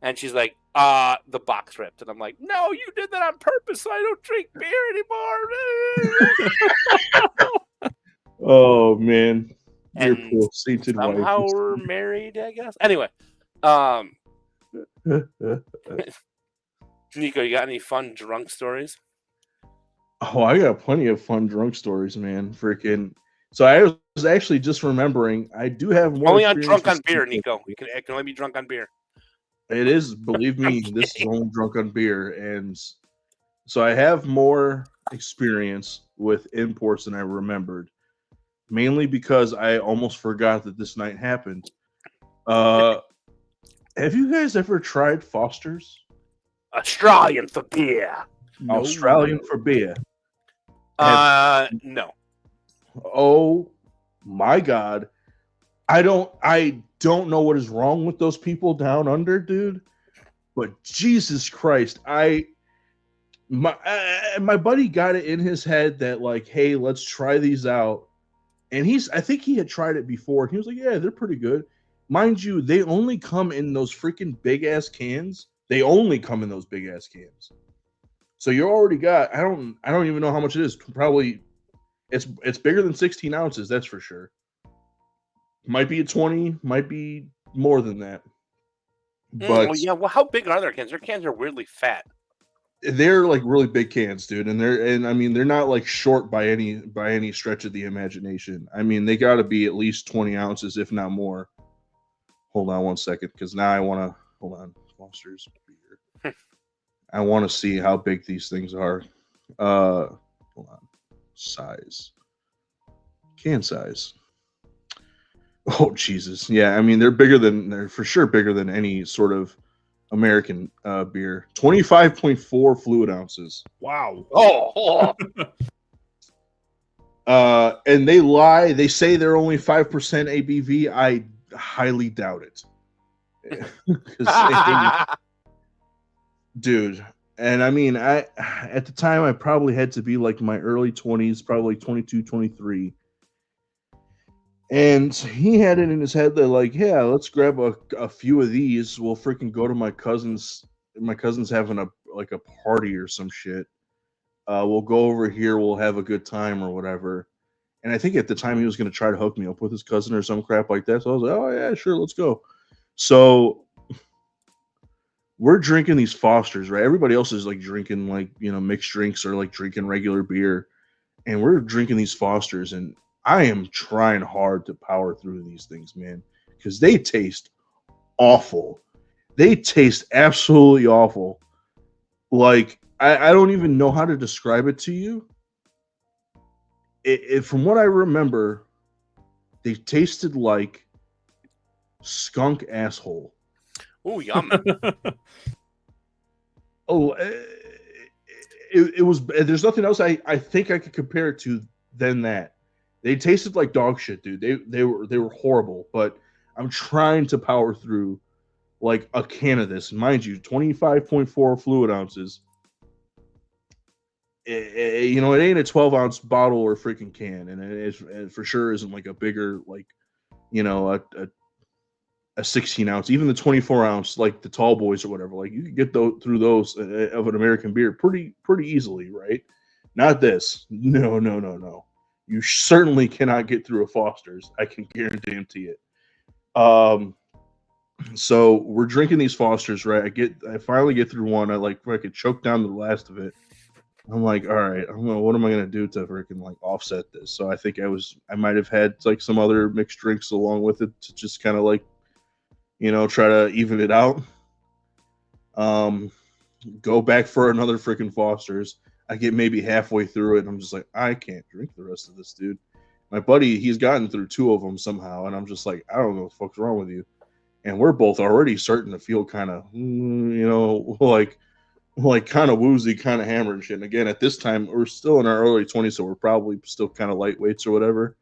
And she's like, the box ripped," and I'm like, "No, you did that on purpose, so I don't drink beer anymore." Oh man, your And poor sainted wife. somehow we're married, I guess. Anyway, Nico, you got any fun drunk stories? Oh, I got plenty of fun drunk stories, man. Freaking. So I was actually just remembering I do have more. Only on experience drunk on with beer, sleeping. Nico. It can only be drunk on beer. It is, believe me, this is only drunk on beer, and so I have more experience with imports than I remembered. Mainly because I almost forgot that this night happened. Have you guys ever tried Foster's? Australian for beer. Australian for beer. No. Oh my god. I don't know what is wrong with those people down under, dude. But Jesus Christ, my buddy got it in his head that like, hey, let's try these out. And I think he had tried it before, and he was like, yeah, they're pretty good. Mind you, they only come in those freaking big ass cans. They only come in those big ass cans. So you already got, I don't even know how much it is. Probably it's bigger than 16 ounces, that's for sure. Might be a 20, might be more than that. But well, yeah, well, how big are their cans? Their cans are weirdly fat. they're like really big cans, dude, and I mean they're not like short by any stretch of the imagination. I mean they got to be at least 20 ounces, if not more. Hold on one second, because now I want to hold on. Foster's beer. I want to see how big these things are. Hold on. Size. Can size. Oh Jesus, yeah. I mean they're for sure bigger than any sort of American beer. 25.4 fluid ounces. Wow. Oh. And they lie. They say they're only 5% ABV. I highly doubt it. Dude. And I mean, at the time I probably had to be like my early 20s, probably 22, 23. And he had it in his head that like, yeah, let's grab a few of these. We'll freaking go to my cousin's. My cousin's having a party or some shit. We'll go over here. We'll have a good time or whatever. And I think at the time he was going to try to hook me up with his cousin or some crap like that. So I was like, oh yeah, sure, let's go. So we're drinking these Fosters, right? Everybody else is like drinking like, mixed drinks or like drinking regular beer. And we're drinking these Fosters, and I am trying hard to power through these things, man, because they taste awful. They taste absolutely awful. Like, I don't even know how to describe it to you. From what I remember, they tasted like skunk asshole. Ooh, yum. Oh, it was. There's nothing else I think I could compare it to than that. They tasted like dog shit, dude. They were horrible. But I'm trying to power through like a can of this. Mind you, 25.4 fluid ounces. It ain't a 12-ounce bottle or freaking can, and it for sure isn't like a bigger like, a 16-ounce, even the 24-ounce, like the tall boys or whatever. Like you can get through those of an American beer pretty easily, right? Not this. No. You certainly cannot get through a Foster's. I can guarantee it. So we're drinking these Fosters, right? I finally get through one. I could choke down the last of it. I'm like, all right, what am I gonna do to freaking like offset this? So I think I might have had like some other mixed drinks along with it to just kind of like, try to even it out. Go back for another freaking Foster's. I get maybe halfway through it, and I'm just like, I can't drink the rest of this, dude. My buddy, he's gotten through 2 of them somehow, and I'm just like, I don't know what the fuck's wrong with you. And we're both already starting to feel kind of, like kind of woozy, kind of hammered and shit. And again, at this time, we're still in our early 20s, so we're probably still kind of lightweights or whatever.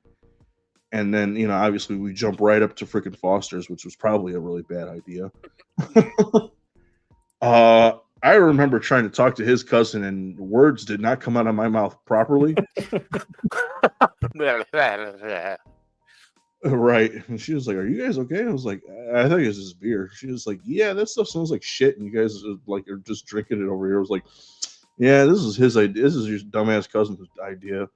And then, obviously we jump right up to freaking Foster's, which was probably a really bad idea. I remember trying to talk to his cousin, and words did not come out of my mouth properly. Right. And she was like, "Are you guys okay?" I was like, "I think it's just beer." She was like, "Yeah, that stuff smells like shit, and you guys are just drinking it over here." I was like, "Yeah, this is his idea. This is your dumbass cousin's idea.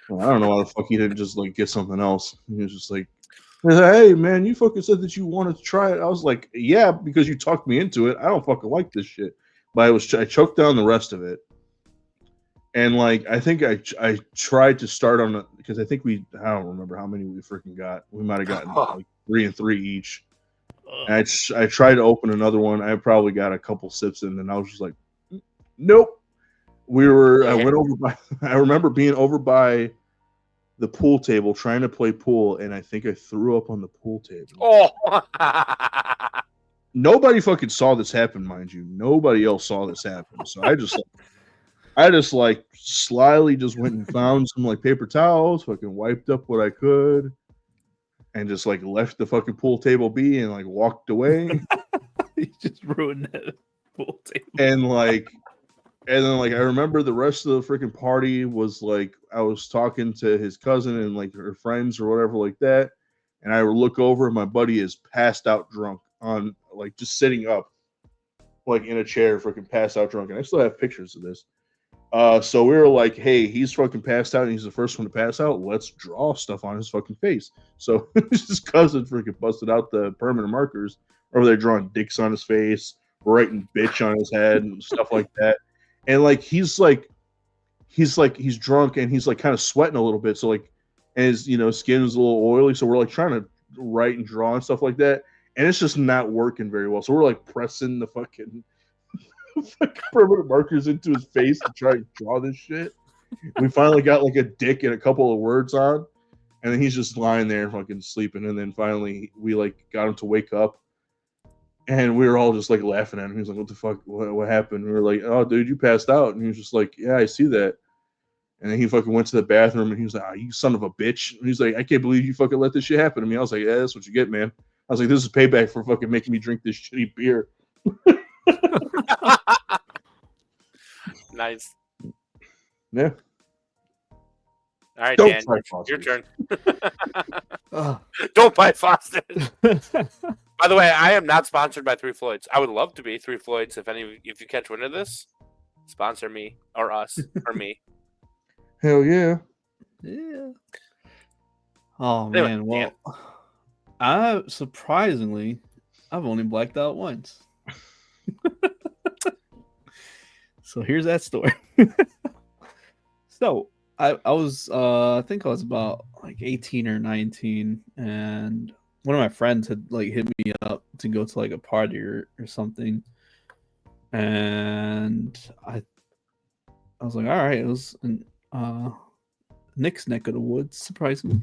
Well, I don't know why the fuck he didn't just like get something else." He was just like, "Hey man, you fucking said that you wanted to try it." I was like, "Yeah, because you talked me into it. I don't fucking like this shit." But I choked down the rest of it. And like I think I tried to start on it because I don't remember how many we freaking got. We might have gotten like 3 and 3 each. And I tried to open another one. I probably got a couple sips in, and I was just like, nope. I went over by. I remember being over by the pool table trying to play pool, and I think I threw up on the pool table. Oh. Nobody fucking saw this happen, mind you. Nobody else saw this happen. So I just like slyly just went and found some like paper towels, fucking wiped up what I could, and just like left the fucking pool table be and like walked away. You just ruined that pool table. And then like I remember the rest of the freaking party was like I was talking to his cousin and like her friends or whatever like that, and I would look over and my buddy is passed out drunk on like just sitting up like in a chair, freaking passed out drunk, and I still have pictures of this. So we were like, hey, he's fucking passed out and he's the first one to pass out. Let's draw stuff on his fucking face. So his cousin freaking busted out the permanent markers over there drawing dicks on his face, writing bitch on his head and stuff like that. And like he's drunk and he's like kind of sweating a little bit. So like and his skin is a little oily. So we're like trying to write and draw and stuff like that. And it's just not working very well. So we're like pressing the fucking permanent markers into his face to try to draw this shit. We finally got like a dick and a couple of words on, and then he's just lying there fucking sleeping. And then finally we like got him to wake up, and we were all just like laughing at him. He was like, "What the fuck? What happened?" We were like, "Oh, dude, you passed out." And he was just like, "Yeah, I see that." And then he fucking went to the bathroom, and he was like, "Oh, you son of a bitch!" And he's like, "I can't believe you fucking let this shit happen to me." I was like, "Yeah, that's what you get, man." I was like, "This is payback for fucking making me drink this shitty beer." Nice. Yeah. All right, Don't Dan, try your Foster's. turn. Don't buy Foster's. By the way, I am not sponsored by Three Floyds. I would love to be Three Floyds. If you catch wind of this, sponsor me or us or me. Hell yeah. Yeah. Oh Anyway, man, well, surprisingly, I've only blacked out once. So here's that story. So I was I think I was about like 18 or 19, and one of my friends had like hit me up to go to like a party or something, and I was like, all right, it was in Nick's neck of the woods, surprisingly.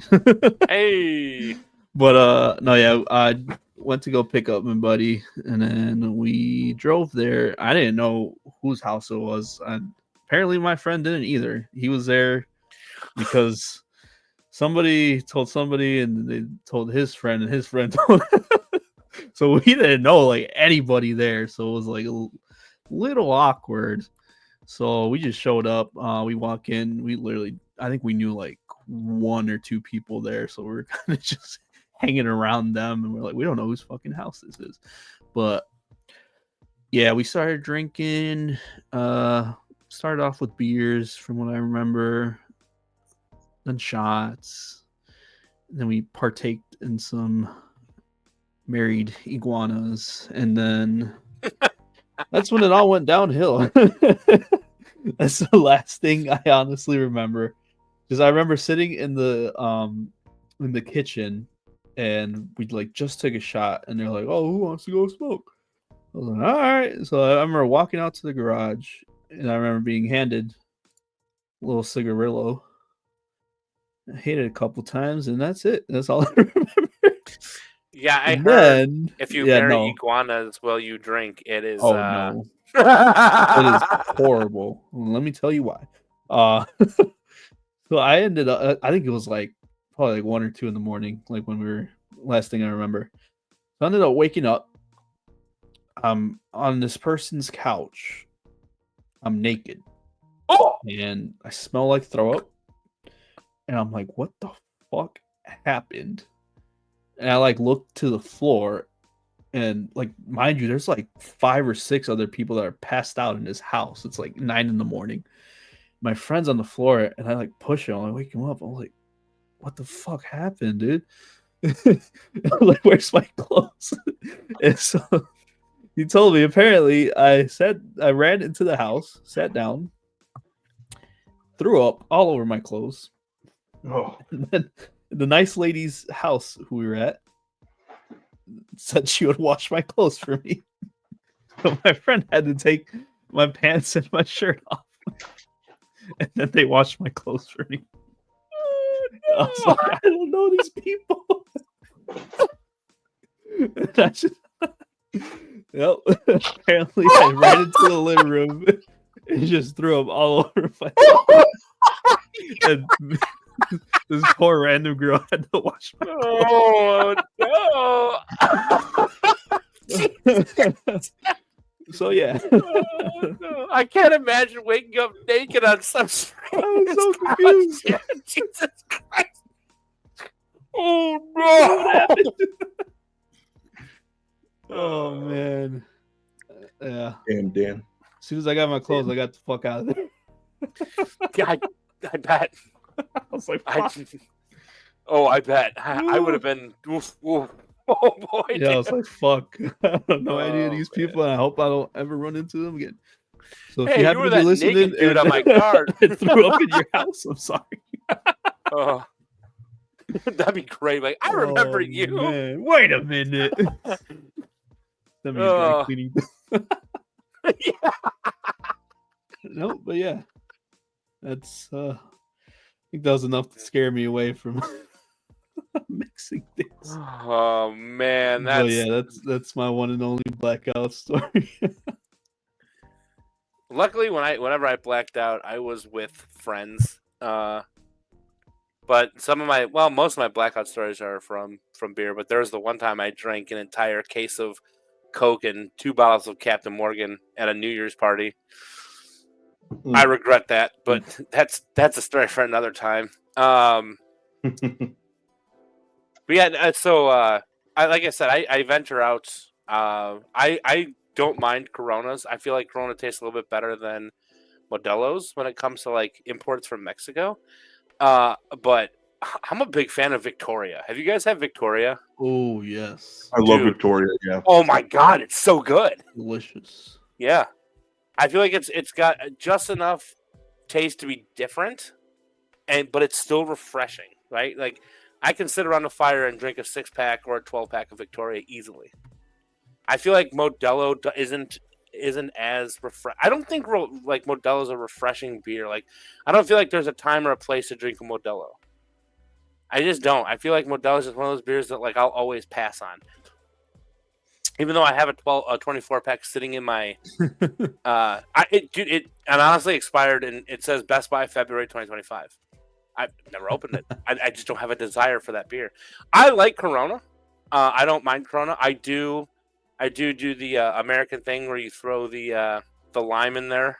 hey. But no, yeah, I went to go pick up my buddy, and then we drove there. I didn't know whose house it was, and apparently my friend didn't either. He was there because somebody told somebody, and they told his friend, and his friend told. So we didn't know like anybody there, so it was like a little awkward. So we just showed up. We walk in. I think we knew like 1 or 2 people there, so we were kind of just hanging around them, and we're like, we don't know whose fucking house this is. But yeah, we started drinking. Started off with beers, from what I remember, then shots. And then we partaked in some married iguanas, and then that's when it all went downhill. That's the last thing I honestly remember, because I remember sitting in the kitchen, and we like just took a shot, and they're like, "Oh, who wants to go smoke?" I was like, all right. So I remember walking out to the garage, and I remember being handed a little cigarillo. I hit it a couple times, and that's it. That's all I remember. Yeah, I And heard then, if you yeah, marry no. iguanas while you drink, it is. Oh no, it is it horrible. Let me tell you why. So I ended up. I think it was like probably like 1 or 2 in the morning, like when we were. Last thing I remember. So I ended up waking up. I'm on this person's couch. I'm naked, Oh, and I smell like throw up. And I'm like, what the fuck happened? And I like looked to the floor, and like, mind you, there's like 5 or 6 other people that are passed out in this house. It's like 9 in the morning. My friend's on the floor, and I like push him. I wake him up. I'm like, what the fuck happened, dude? I'm like, where's my clothes? And so he told me apparently I ran into the house, sat down, threw up all over my clothes. Oh, And then the nice lady's house who we were at said she would wash my clothes for me. So my friend had to take my pants and my shirt off. And then they washed my clothes for me. I was like, I don't know these people. And I just, yep. Apparently, I ran into the living room and just threw them all over my. And this poor random girl had to wash my oh no! So yeah, Oh, no. I can't imagine waking up naked on some strange I was so couch. confused. Jesus Christ! Oh What no! happened? Oh man, yeah. damn, Dan. As soon as I got my clothes, I got the fuck out of there. Yeah, I bet. I was like, I, fuck. I bet. I would have been. Oof, oof. Oh boy! Yeah, I was dude. like, fuck. I have no idea Oh, these people, and I hope I don't ever run into them again. So if Hey, you you happen were to be that listening naked dude and on my card. I threw up in your house, I'm sorry. Oh, that'd be great. Like I remember Oh, you. Man. Wait a minute. That means dry Oh. cleaning. Yeah. No, but yeah. That's I think that was enough to scare me away from mixing things. Oh man, But yeah, that's my one and only blackout story. luckily whenever I blacked out, I was with friends. But most of my blackout stories are from beer. But there was the one time I drank an entire case of Coke and 2 bottles of Captain Morgan at a New Year's party. I regret that, but that's a story for another time. Like I said, I venture out. I don't mind Coronas. I feel like Corona tastes a little bit better than Modelo's when it comes to like imports from Mexico. But I'm a big fan of Victoria. Have you guys had Victoria? Oh yes. I love Dude. Victoria. Yeah. Oh my god, it's so good. Delicious. Yeah. I feel like it's got just enough taste to be different, but it's still refreshing, right? Like I can sit around a fire and drink a 6-pack or a 12-pack of Victoria easily. I feel like Modelo isn't as I don't think like Modelo's a refreshing beer. Like I don't feel like there's a time or a place to drink a Modelo. I just don't. I feel like Modelo is just one of those beers that like I'll always pass on. Even though I have a 24-pack sitting in my, it honestly expired and it says Best Buy February 2025. I've never opened it. I just don't have a desire for that beer. I like Corona. I don't mind Corona. I do the American thing where you throw the lime in there.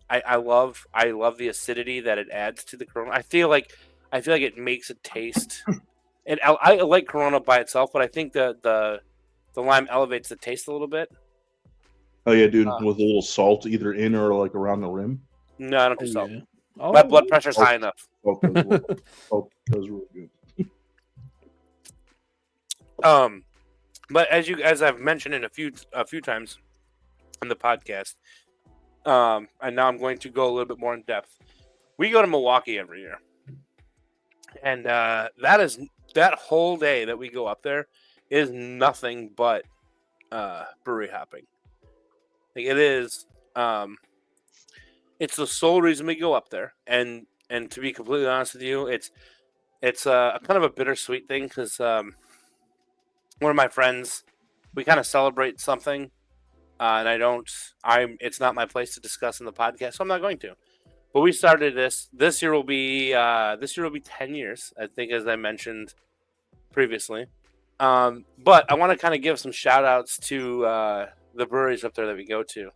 I love the acidity that it adds to the Corona. I feel like it makes it taste. And I like Corona by itself, but I think the lime elevates the taste a little bit. Oh yeah, dude, with a little salt either in or like around the rim. No, I don't do salt. Yeah. My blood pressure's high enough. Salt does well. Salt does really good. But as I've mentioned in a few times in the podcast, and now I'm going to go a little bit more in depth. We go to Milwaukee every year, and that whole day that we go up there is nothing but brewery hopping. Like it is, it's the sole reason we go up there. And to be completely honest with you, it's a kind of a bittersweet thing because one of my friends, we kind of celebrate something, and it's not my place to discuss in the podcast, so I'm not going to. But we started this. This year will be 10 years, I think, as I mentioned previously. But I want to kind of give some shout outs to the breweries up there that we go to.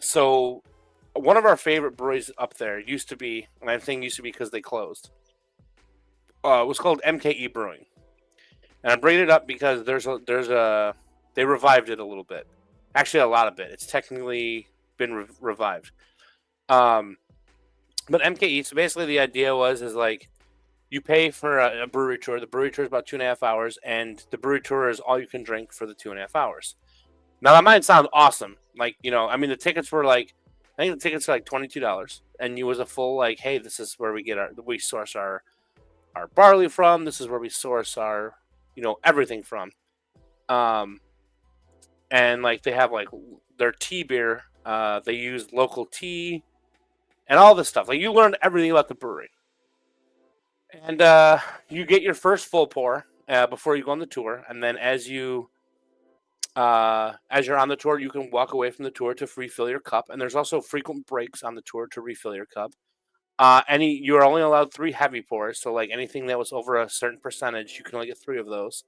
So one of our favorite breweries up there used to be, and I think used to be because they closed. It was called MKE Brewing, and I'm bringing it up because they revived it a little bit, actually a lot of it. It's technically been revived. But MKE, so basically the idea is like you pay for a brewery tour. The brewery tour is about 2.5 hours, and the brewery tour is all you can drink for the 2.5 hours. Now that might sound awesome, like the tickets were like, I think the tickets were like $22, and it was a full like, hey, this is where we source our barley from. This is where we source our everything from. And like they have like their tea beer. They use local tea and all this stuff. Like you learn everything about the brewery. And you get your first full pour before you go on the tour, and then as you're on the tour, you can walk away from the tour to refill your cup. And there's also frequent breaks on the tour to refill your cup. You're only allowed 3 heavy pours, so like anything that was over a certain percentage, you can only get 3 of those.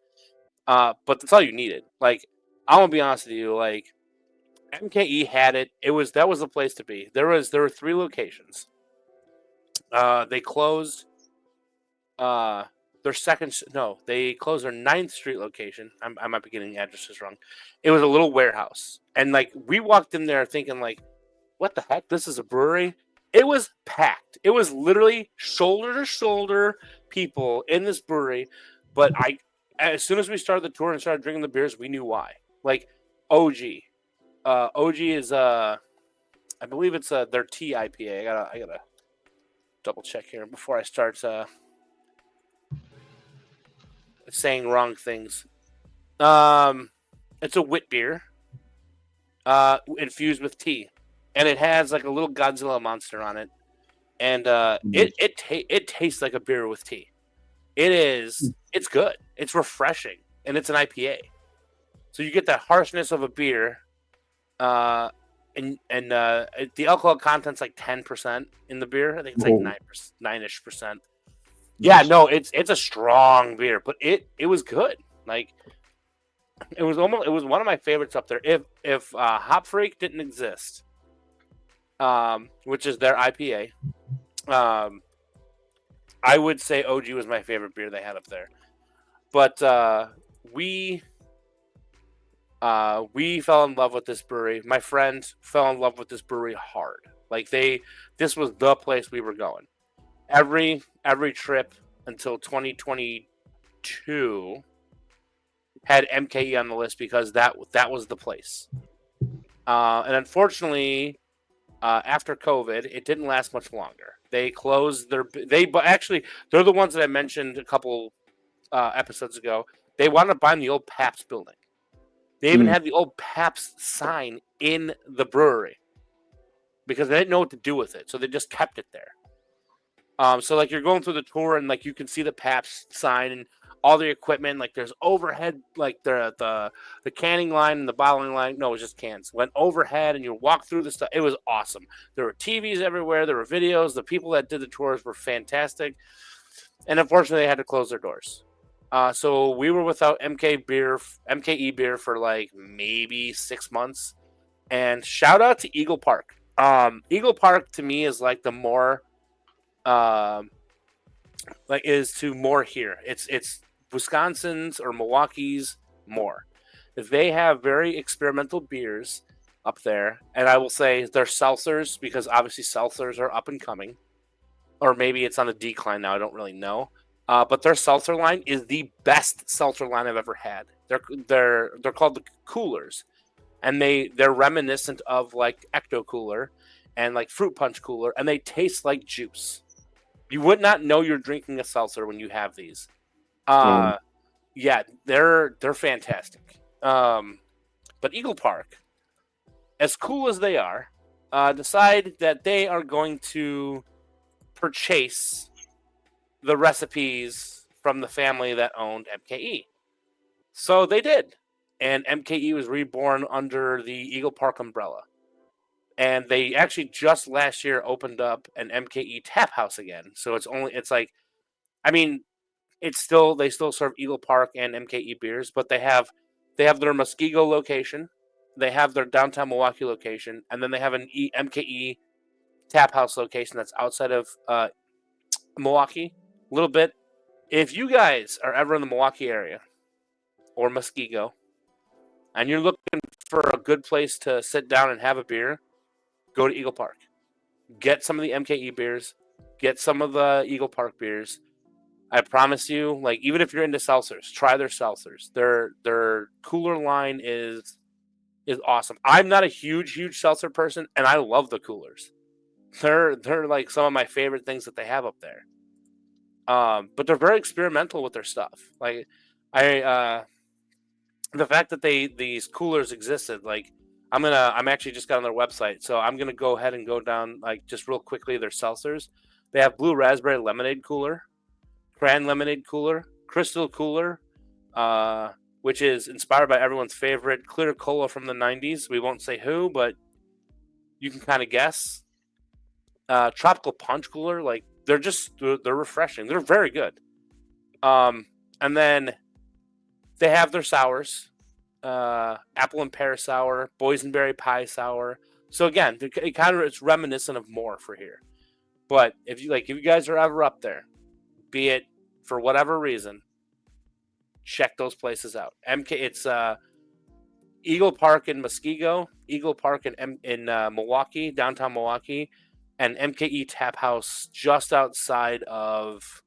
But that's all you needed. Like I'm gonna be honest with you, like MKE had it. That was the place to be. There were 3 locations. They closed. They closed their 9th Street location. I might be getting the addresses wrong. It was a little warehouse, and like we walked in there thinking like, what the heck? This is a brewery. It was packed. It was literally shoulder to shoulder people in this brewery. But as soon as we started the tour and started drinking the beers, we knew why. Like OG, OG is I believe it's their tea IPA. I gotta double check here before I start saying wrong things. It's a wit beer, infused with tea, and it has like a little Godzilla monster on it, and it tastes like a beer with tea. It's good. It's refreshing, and it's an IPA, so you get that harshness of a beer, and the alcohol content's like 10% in the beer. I think it's like 9-ish%. Yeah, no, it's a strong beer, but it was good. Like it was one of my favorites up there. If Hop Freak didn't exist, which is their IPA, I would say OG was my favorite beer they had up there. But we fell in love with this brewery. My friend fell in love with this brewery hard. Like this was the place we were going. Every trip until 2022 had MKE on the list because that was the place. And unfortunately, after COVID, it didn't last much longer. They closed they're the ones that I mentioned a couple episodes ago. They wound up buying the old Pabst building. They even had the old Pabst sign in the brewery because they didn't know what to do with it, so they just kept it there. So like you're going through the tour and like you can see the Pabst sign and all the equipment. Like there's overhead, like the canning line and the bottling line. No, it was just cans. Went overhead and you walk through the stuff. It was awesome. There were TVs everywhere. There were videos. The people that did the tours were fantastic. And unfortunately, they had to close their doors. So we were without MKE beer for like maybe 6 months. And shout out to Eagle Park. Eagle Park to me is like the more. Is to more here. It's Wisconsin's or Milwaukee's more. They have very experimental beers up there, and I will say they're seltzers because obviously seltzers are up and coming, or maybe it's on a decline now. I don't really know. But their seltzer line is the best seltzer line I've ever had. They're called the Coolers, and they're reminiscent of like Ecto Cooler and like Fruit Punch Cooler, and they taste like juice. You would not know you're drinking a seltzer when you have these. Yeah, they're fantastic. But Eagle Park, as cool as they are, decide that they are going to purchase the recipes from the family that owned MKE. So they did. And MKE was reborn under the Eagle Park umbrella. And they actually just last year opened up an MKE tap house again. So it's like, I mean, they still serve Eagle Park and MKE beers, but they have their Muskego location, they have their downtown Milwaukee location, and then they have an MKE tap house location that's outside of Milwaukee a little bit. If you guys are ever in the Milwaukee area or Muskego and you're looking for a good place to sit down and have a beer, go to Eagle Park. Get some of the MKE beers, get some of the Eagle Park beers. I promise you, like, even if you're into seltzers, try their seltzers. Their cooler line is awesome. I'm not a huge seltzer person, and I love the coolers. They're like some of my favorite things that they have up there. But they're very experimental with their stuff. Like, the fact that these coolers existed, like, I'm actually just got on their website, so I'm gonna go ahead and go down, like, just real quickly, their seltzers. They have blue raspberry lemonade cooler, cran lemonade cooler, crystal cooler, which is inspired by everyone's favorite clear cola from the 90s. We won't say who, but you can kind of guess. Tropical punch cooler, like, they're refreshing. They're very good. And then they have their sours, apple and pear sour, boysenberry pie sour. So again, it's reminiscent of more for here. But if you guys are ever up there, be it for whatever reason, check those places out. It's Eagle Park in Muskego, Eagle Park in Milwaukee, downtown Milwaukee, and MKE Tap House just outside of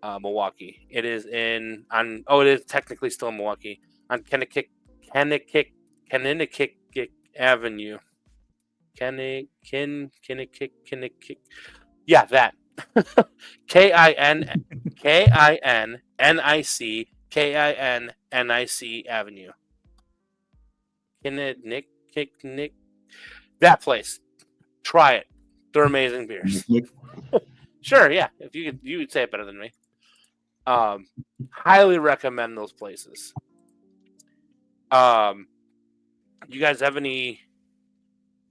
Milwaukee. It is it is technically still in Milwaukee on Kennecke Avenue. Kennecke. Yeah, that. Kinnick Avenue. Kinnick. That place. Try it. They're amazing beers. Sure, yeah. If you would say it better than me. Highly recommend those places. You guys have any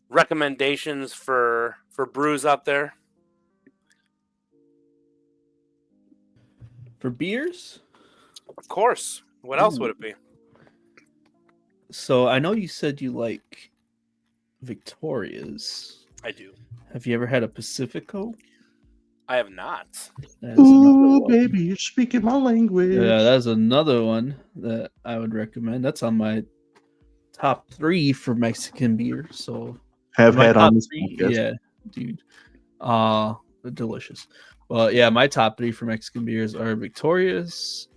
recommendations for brews out there? For beers? Of course. What else would it be? So I know you said you like Victoria's. I do. Have you ever had a Pacifico? I have not. Ooh, baby, you're speaking my language. Yeah, that's another one that I would recommend. That's on my top 3 for Mexican beer. So Have my had top on this 3, podcast. yeah, dude. Delicious. Well, yeah, my top 3 for Mexican beers are Victoria's,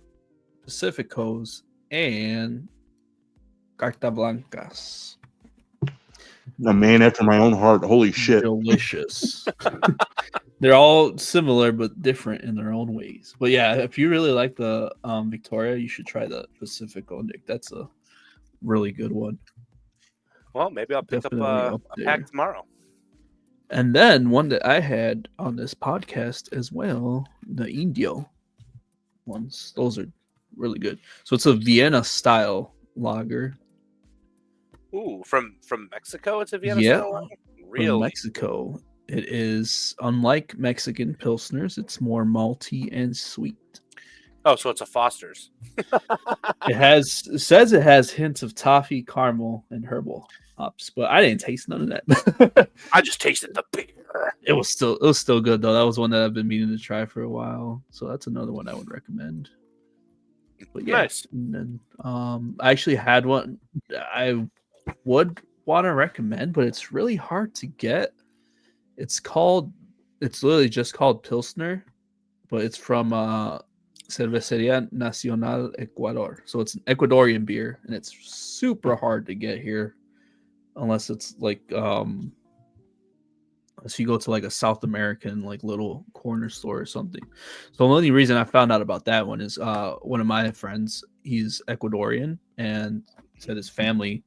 Pacificos, and Carta Blancas. A man after my own heart. Holy shit. Delicious. They're all similar but different in their own ways. But yeah, if you really like the Victoria, you should try the Pacifico, Nick. That's a really good one. Well, maybe I'll pick Definitely up up a there. pack tomorrow. And then one that I had on this podcast as well, the Indio ones. Those are really good. So it's a Vienna style lager. Ooh, from Mexico, it's a Vienna Yeah, style lager? From Really? Mexico. It is unlike Mexican Pilsners, it's more malty and sweet. Oh, so it's a Foster's. It says it has hints of toffee, caramel, and herbal hops, but I didn't taste none of that. I just tasted the beer. It was still good though. That was one that I've been meaning to try for a while. So that's another one I would recommend. But yeah, Nice. and then I actually had one I would want to recommend, but it's really hard to get. It's literally just called Pilsner, but it's from Cervecería Nacional Ecuador. So it's an Ecuadorian beer, and it's super hard to get here unless it's like So you go to like a South American like little corner store or something. So the only reason I found out about that one is one of my friends, he's Ecuadorian, and said his family,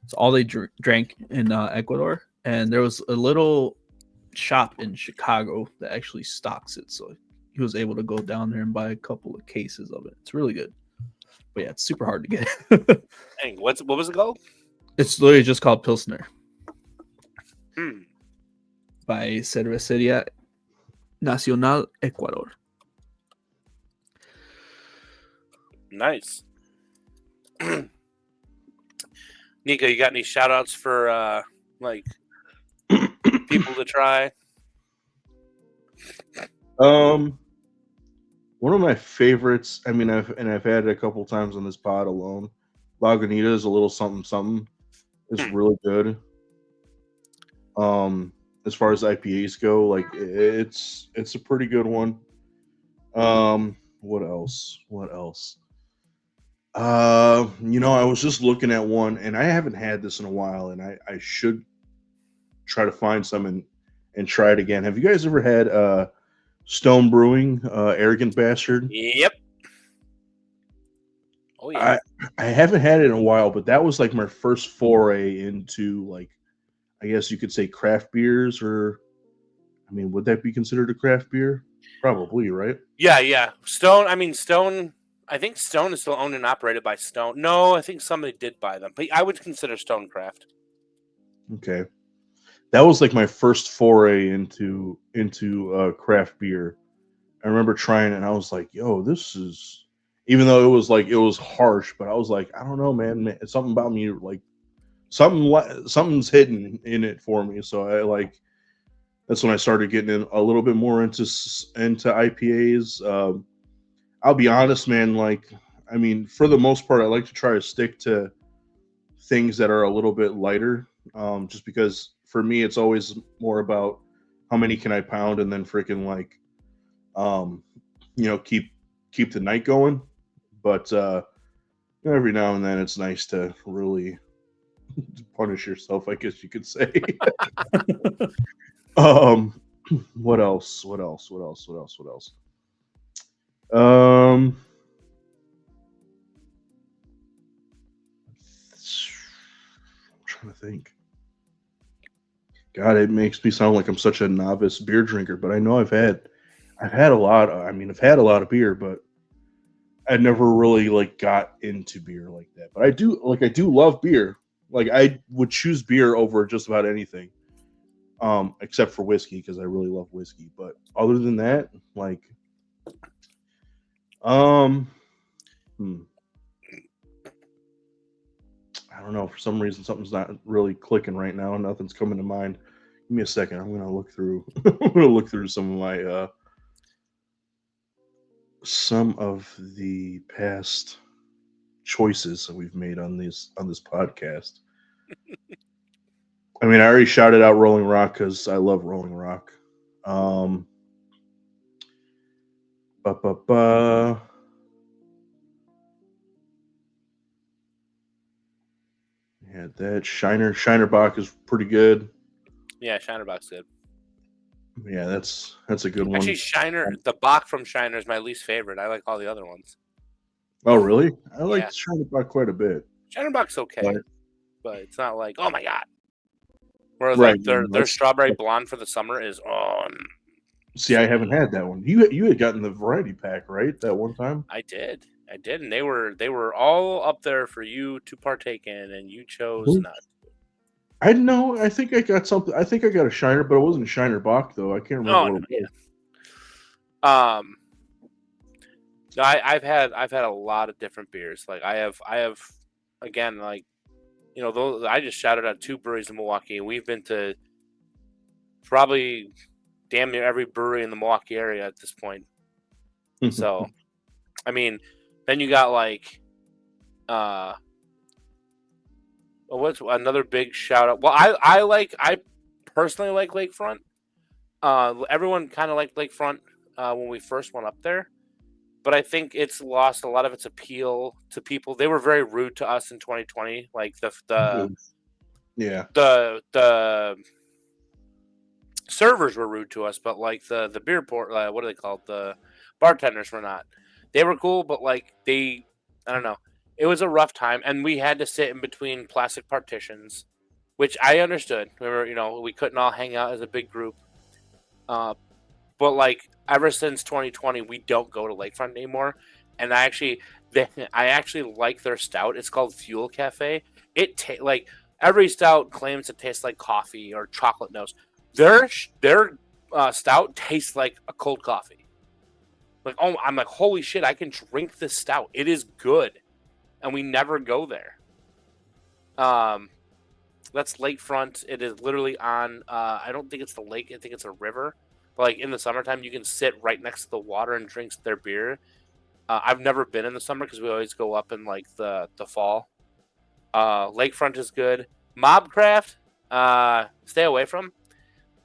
so all they drank in Ecuador, and there was a little shop in Chicago that actually stocks it. So he was able to go down there and buy a couple of cases of it. It's really good. But yeah, it's super hard to get. Dang, what was it called? It's literally just called Pilsner Hmm. by Cervecería Nacional Ecuador. Nice. Nico, you got any shout outs for like people to try? One of my favorites. I mean, I've had it a couple times on this pod alone. Lagunitas is a little something something. It's really good. As far as IPAs go, like it's a pretty good one. What else? I was just looking at one, and I haven't had this in a while, and I should try to find some and try it again. Have you guys ever had Stone Brewing, Arrogant Bastard? Yep. Oh yeah. I haven't had it in a while, but that was like my first foray into, like, I guess you could say craft beers, or I mean, would that be considered a craft beer? Probably, right? Yeah. Stone. I think Stone is still owned and operated by Stone. No, I think somebody did buy them, but I would consider Stonecraft. Okay. That was like my first foray into craft beer. I remember trying it, and I was like, "Yo, this is." Even though it was harsh, but I was like, I don't know, man. It's something about me, like something's hidden in it for me. So I like that's when I started getting in a little bit more into IPAs. I'll be honest, man. Like, I mean, for the most part, I like to try to stick to things that are a little bit lighter, just because for me it's always more about how many can I pound and then freaking like keep the night going. But every now and then it's nice to really punish yourself, I guess you could say. um what else um I'm trying to think. God, it makes me sound like I'm such a novice beer drinker, but I know I've had a lot. I've had a lot of beer, but I never really like got into beer like that. But I do love beer. Like I would choose beer over just about anything, except for whiskey because I really love whiskey. But other than that, like, I don't know. For some reason, something's not really clicking right now. Nothing's coming to mind. Give me a second. I'm gonna look through. I'm gonna look through some of my some of the past choices that we've made on this podcast. I mean, I already shouted out Rolling Rock because I love Rolling Rock. Um, ba ba ba. Yeah, that Shiner Bach is pretty good. Yeah, Shinerbock's good. Yeah, that's a good one. Actually, the Bach from Shiner is my least favorite. I like all the other ones. Oh, really? I like Yeah. Shiner Bach quite a bit. Shinerbock's okay, but it's not like, oh my god. Whereas Right, like their strawberry blonde for the summer is See, I haven't had that one. You had gotten the variety pack, right? That one time. I did, and they were all up there for you to partake in, and you chose not. I know. I think I got something. I think I got a Shiner, but it wasn't a Shiner Bach though. I can't remember what it was. No, I've had a lot of different beers. Like I have again, like, those I just shouted out 2 breweries in Milwaukee, and we've been to probably damn near every brewery in the Milwaukee area at this point. So, I mean, then you got like, what's another big shout out? Well, I personally like Lakefront. Everyone kind of liked Lakefront when we first went up there, but I think it's lost a lot of its appeal to people. They were very rude to us in 2020. Like the servers were rude to us, but like the beer port, what are they called? The bartenders were not. They were cool, but like I don't know. It was a rough time, and we had to sit in between plastic partitions, which I understood. We were, we couldn't all hang out as a big group. But like ever since 2020, we don't go to Lakefront anymore, and I actually like their stout. It's called Fuel Cafe. Like every stout claims to taste like coffee or chocolate nose. Their stout tastes like a cold coffee. Like, oh, I'm like, holy shit, I can drink this stout. It is good, and we never go there. That's Lakefront. It is literally on. I don't think it's the lake. I think it's a river. But like in the summertime, you can sit right next to the water and drink their beer. I've never been in the summer because we always go up in like the fall. Lakefront is good. Mobcraft, stay away from.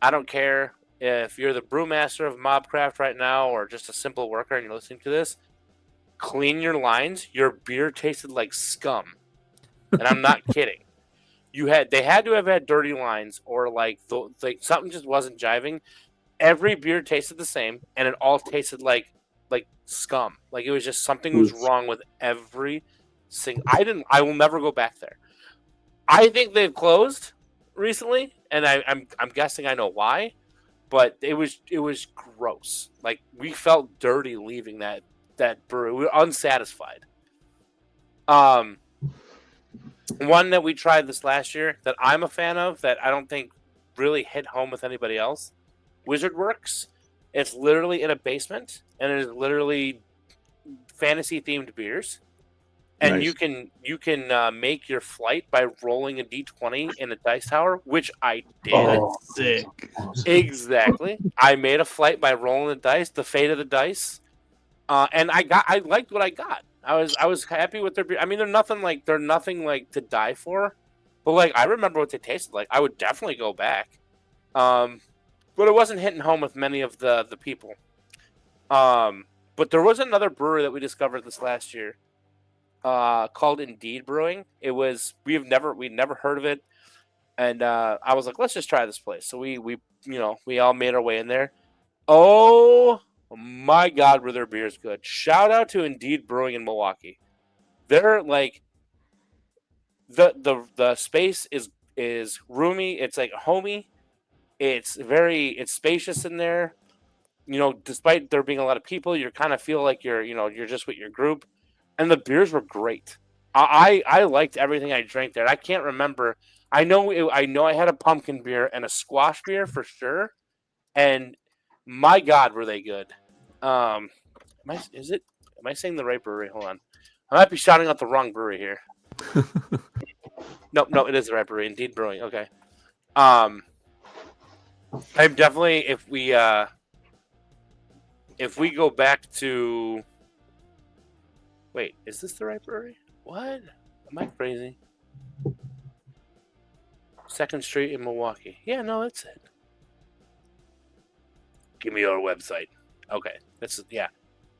I don't care if you're the brewmaster of Mobcraft right now or just a simple worker and you're listening to this. Clean your lines. Your beer tasted like scum, and I'm not kidding. They had to have had dirty lines or like something just wasn't jiving. Every beer tasted the same, and it all tasted like scum. Like it was just something was wrong with every single. I will never go back there. I think they've closed recently, and I'm guessing I know why, but it was gross. Like we felt dirty leaving that brewery. We were unsatisfied. One that we tried this last year that I'm a fan of that I don't think really hit home with anybody else. Wizard Works. It's literally in a basement, and it is literally fantasy themed beers. And Nice. you can make your flight by rolling a d20 in a dice tower, which I did. Oh, Sick. Exactly. I made a flight by rolling the dice, the fate of the dice, and I liked what I got. I was happy with their beer. I mean, they're nothing like to die for, but like I remember what they tasted like. I would definitely go back. But it wasn't hitting home with many of the people. But there was another brewery that we discovered this last year, called Indeed Brewing. We'd never heard of it, and I was like, let's just try this place. So we all made our way in there. Oh my God, were their beers good! Shout out to Indeed Brewing in Milwaukee. They're like the space is roomy. It's like homey. It's spacious in there. Despite there being a lot of people, you kind of feel like you're just with your group, and the beers were great. I liked everything I drank there. I can't remember. I know I had a pumpkin beer and a squash beer for sure, and my God, were they good. Am I saying the right brewery? Hold on. I might be shouting out the wrong brewery here. No, it is the right brewery. Indeed Brewing. Okay. I'm definitely if we go back to wait, is this the right brewery? What? Am I crazy? 2nd Street in Milwaukee. Yeah, no, that's it. Give me your website. Okay.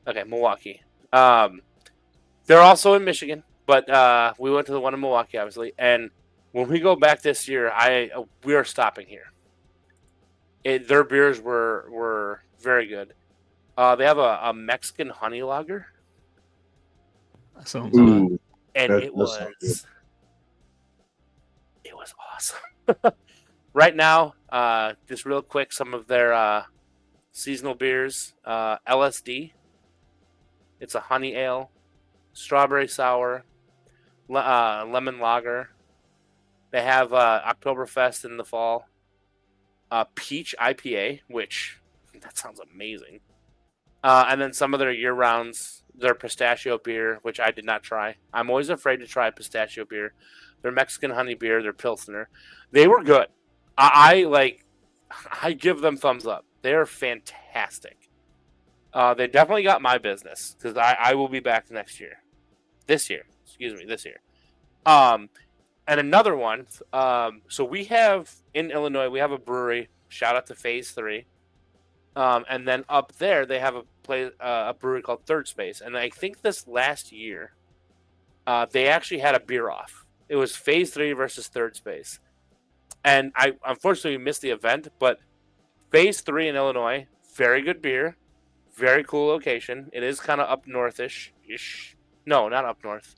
Okay, Milwaukee. They're also in Michigan, but we went to the one in Milwaukee, obviously. And when we go back this year, we are stopping here. Their beers were very good. They have a Mexican honey lager, That sounds good. Ooh, and that it does sound good. was awesome. Right now, just real quick, some of their seasonal beers. LSD. It's a honey ale, strawberry sour, lemon lager. They have Oktoberfest in the fall. Peach IPA, which that sounds amazing. And then some of their year rounds, their pistachio beer, which I did not try. I'm always afraid to try pistachio beer. Their Mexican honey beer, their Pilsner. They were good. I give them thumbs up. They're fantastic. They definitely got my business because I will be back next year. This year. And another one. So we have in Illinois, we have a brewery. Shout out to Phase 3. And then up there, they have a brewery called Third Space. And I think this last year, they actually had a beer off. It was Phase 3 versus Third Space. And I unfortunately missed the event, but Phase 3 in Illinois, very good beer, very cool location. It is kind of up northish. No, not up north.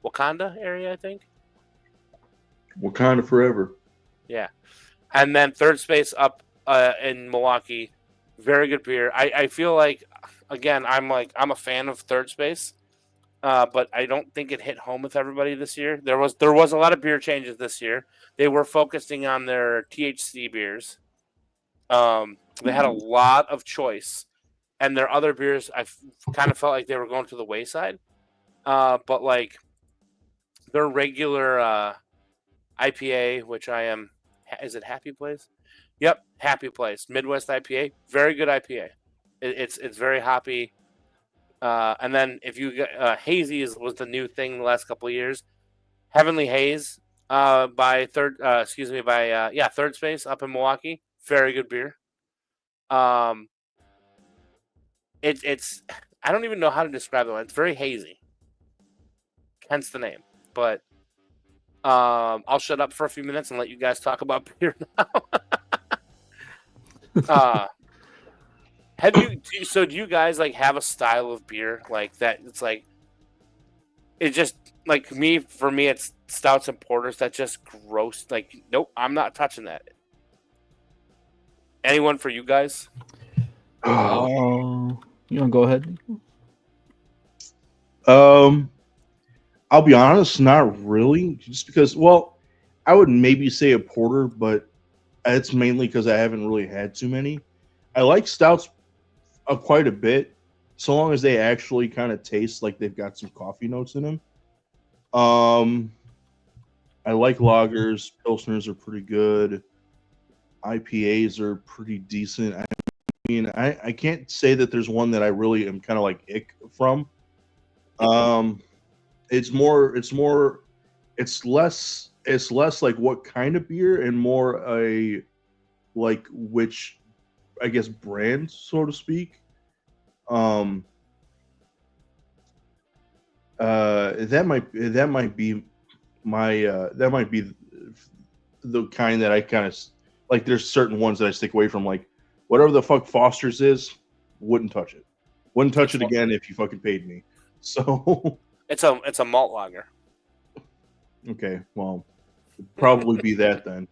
Wakanda area, I think. Wakanda forever. Yeah. And then third space up in Milwaukee, very good beer. I feel like, again, I'm a fan of third space, but I don't think it hit home with everybody this year. There was a lot of beer changes this year. They were focusing on their THC beers. They had a lot of choice, and their other beers I kind of felt like they were going to the wayside. But like their regular IPA, which I am, is it Happy Place? Yep, Happy Place Midwest IPA, very good IPA. It's very hoppy. And then if you get hazy was the new thing the last couple of years. Heavenly Haze by third space up in Milwaukee, very good beer. It's I don't even know how to describe it. It's very hazy, hence the name. But I'll shut up for a few minutes and let you guys talk about beer now. Do you guys like have a style of beer like that? It's like it just like for me it's stouts and porters that just gross. Like nope, I'm not touching that. Anyone for you guys? You want to go ahead? I'll be honest, not really. Just because, well, I would maybe say a porter, but it's mainly because I haven't really had too many. I like stouts quite a bit, so long as they actually kind of taste like they've got some coffee notes in them. I like lagers. Pilsners are pretty good. IPAs are pretty decent. I mean, I can't say that there's one that I really am kind of like ick from. It's less like what kind of beer and more a like which, I guess, brand, so to speak. That might be the kind that I kind of like. There's certain ones that I stick away from, like whatever the fuck Foster's is. Wouldn't touch it. Wouldn't touch it again if you fucking paid me. So it's a malt lager. Okay, well, it'd probably be that then.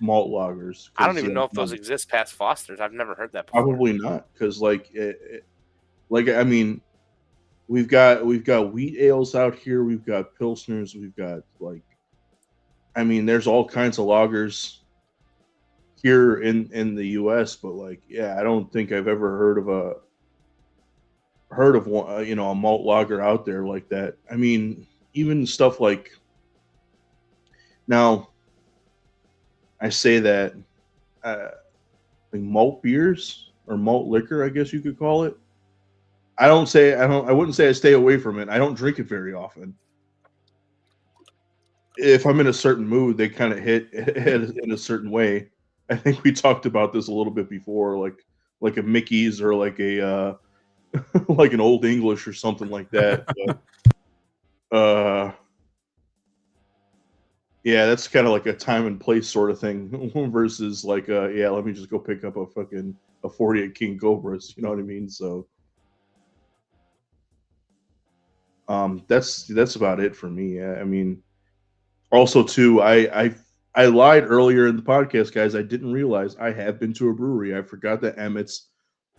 Malt lagers. I don't even know if those exist past Foster's. I've never heard that before. Probably not, because I mean, we've got wheat ales out here. We've got pilsners. We've got there's all kinds of lagers here in the U.S. But I don't think I've ever heard of one, a malt lager out there like that. I mean, even stuff like. Now, I say that malt beers or malt liquor, I guess you could call it. I wouldn't say I stay away from it. I don't drink it very often. If I'm in a certain mood, they kind of hit in a certain way. I think we talked about this a little bit before, like a Mickey's or like a like an Old English or something like that. But, yeah, that's kind of like a time and place sort of thing versus let me just go pick up a 40 at King Cobras. You know what I mean? So, that's about it for me. I mean, also too, I lied earlier in the podcast, guys. I didn't realize I have been to a brewery. I forgot that Emmett's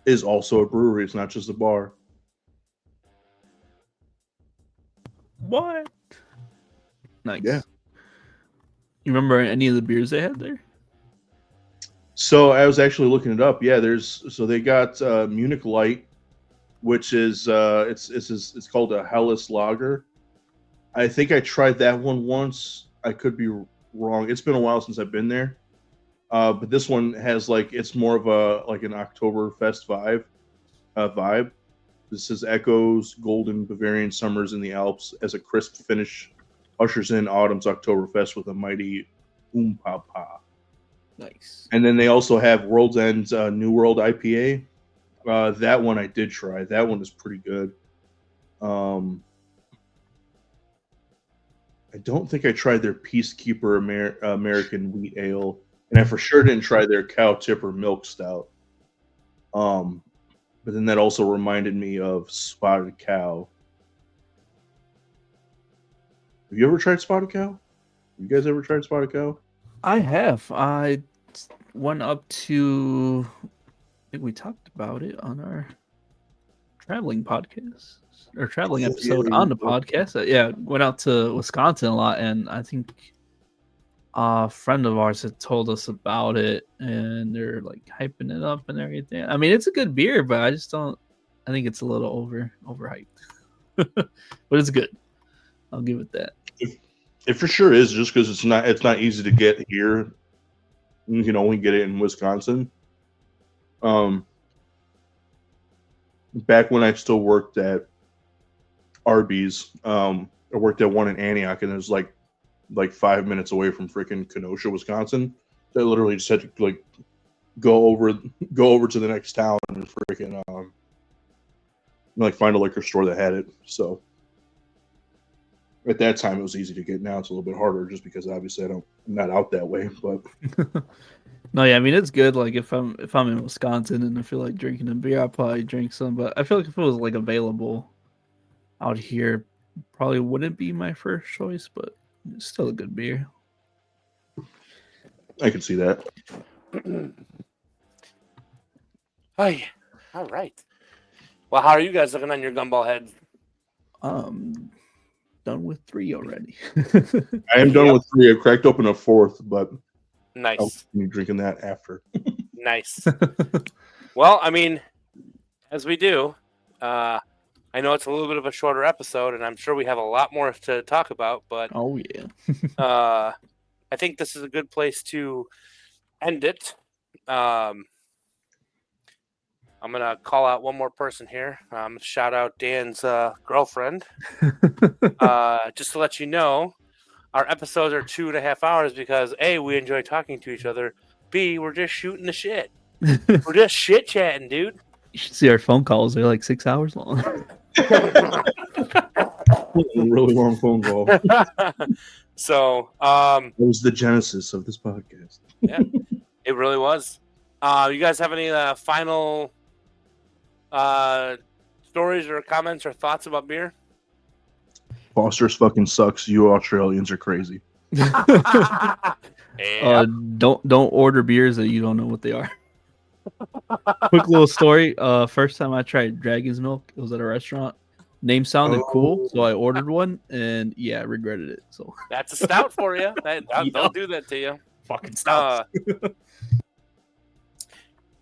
is also a brewery. It's not just a bar. What? Nice. Yeah. You remember any of the beers they had there? So I was actually looking it up. Yeah, they got Munich Light, which is it's called a Helles Lager. I think I tried that one once. I could be wrong. It's been a while since I've been there. But this one has it's more of an Oktoberfest vibe. This says echoes golden Bavarian summers in the Alps as a crisp finish ushers in autumn's Oktoberfest with a mighty pa. Nice. And then they also have World's End's New World IPA. That one I did try. That one is pretty good. I don't think I tried their Peacekeeper American Wheat Ale. and I for sure didn't try their cow tipper milk stout. But then that also reminded me of Spotted Cow. Have you ever tried Spotted Cow? You guys ever tried Spotted Cow? I have. I went up to. I think we talked about it on our traveling podcast or traveling episode on the podcast. Yeah, went out to Wisconsin a lot, and I think a friend of ours had told us about it, and they're like hyping it up and everything. I mean, it's a good beer, but I just don't. I think it's a little overhyped, but it's good. I'll give it that. It for sure is, just because it's not easy to get here. You can only get it in Wisconsin. Back when I still worked at Arby's, I worked at one in Antioch, and it was like 5 minutes away from freaking Kenosha, Wisconsin. I literally just had to like go over to the next town and freaking like find a liquor store that had it. So at that time it was easy to get. Now it's a little bit harder, just because obviously I'm not out that way. But no, yeah, I mean, it's good. Like if I'm in Wisconsin and I feel like drinking a beer, I'll probably drink some. But I feel like if it was like available out here, probably wouldn't be my first choice. But it's still a good beer. I can see that. Oh yeah. All right. Well, how are you guys looking on your gumball heads? Done with 3 already. I am done with 3. I cracked open a 4th, but Nice. I'll continue drinking that after. Nice. Well, I mean, as we do, I know it's a little bit of a shorter episode, and I'm sure we have a lot more to talk about, but Oh yeah. I think this is a good place to end it. I'm going to call out one more person here. Shout out Dan's girlfriend. Just to let you know, our episodes are 2.5 hours because A, we enjoy talking to each other. B, we're just shooting the shit. We're just shit chatting, dude. You should see our phone calls. They're like 6 hours long. A really long phone call. So, It was the genesis of this podcast. Yeah, it really was. You guys have any final stories or comments or thoughts about beer? Foster's fucking sucks. You Australians are crazy. Yeah. Don't order beers that you don't know what they are. Quick little story. First time I tried Dragon's Milk, it was at a restaurant. Name sounded cool, so I ordered one, and yeah, I regretted it. So That's a stout for you. They'll do that to you. fucking stop.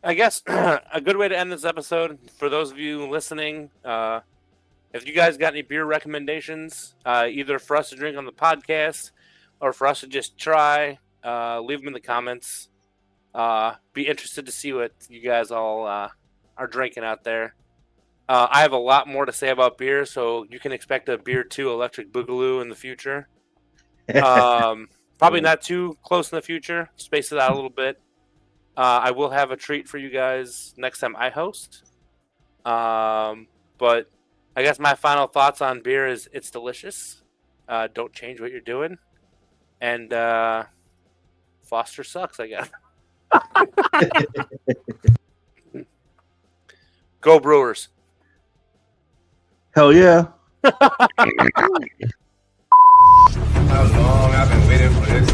I guess a good way to end this episode, for those of you listening, if you guys got any beer recommendations, either for us to drink on the podcast or for us to just try, leave them in the comments. Be interested to see what you guys all are drinking out there. I have a lot more to say about beer, so you can expect a Beer 2 Electric Boogaloo in the future. Probably not too close in the future. Space it out a little bit. I will have a treat for you guys next time I host. But I guess my final thoughts on beer is it's delicious. Don't change what you're doing. And Foster sucks, I guess. Go Brewers. Hell yeah. How long I've been waiting for this.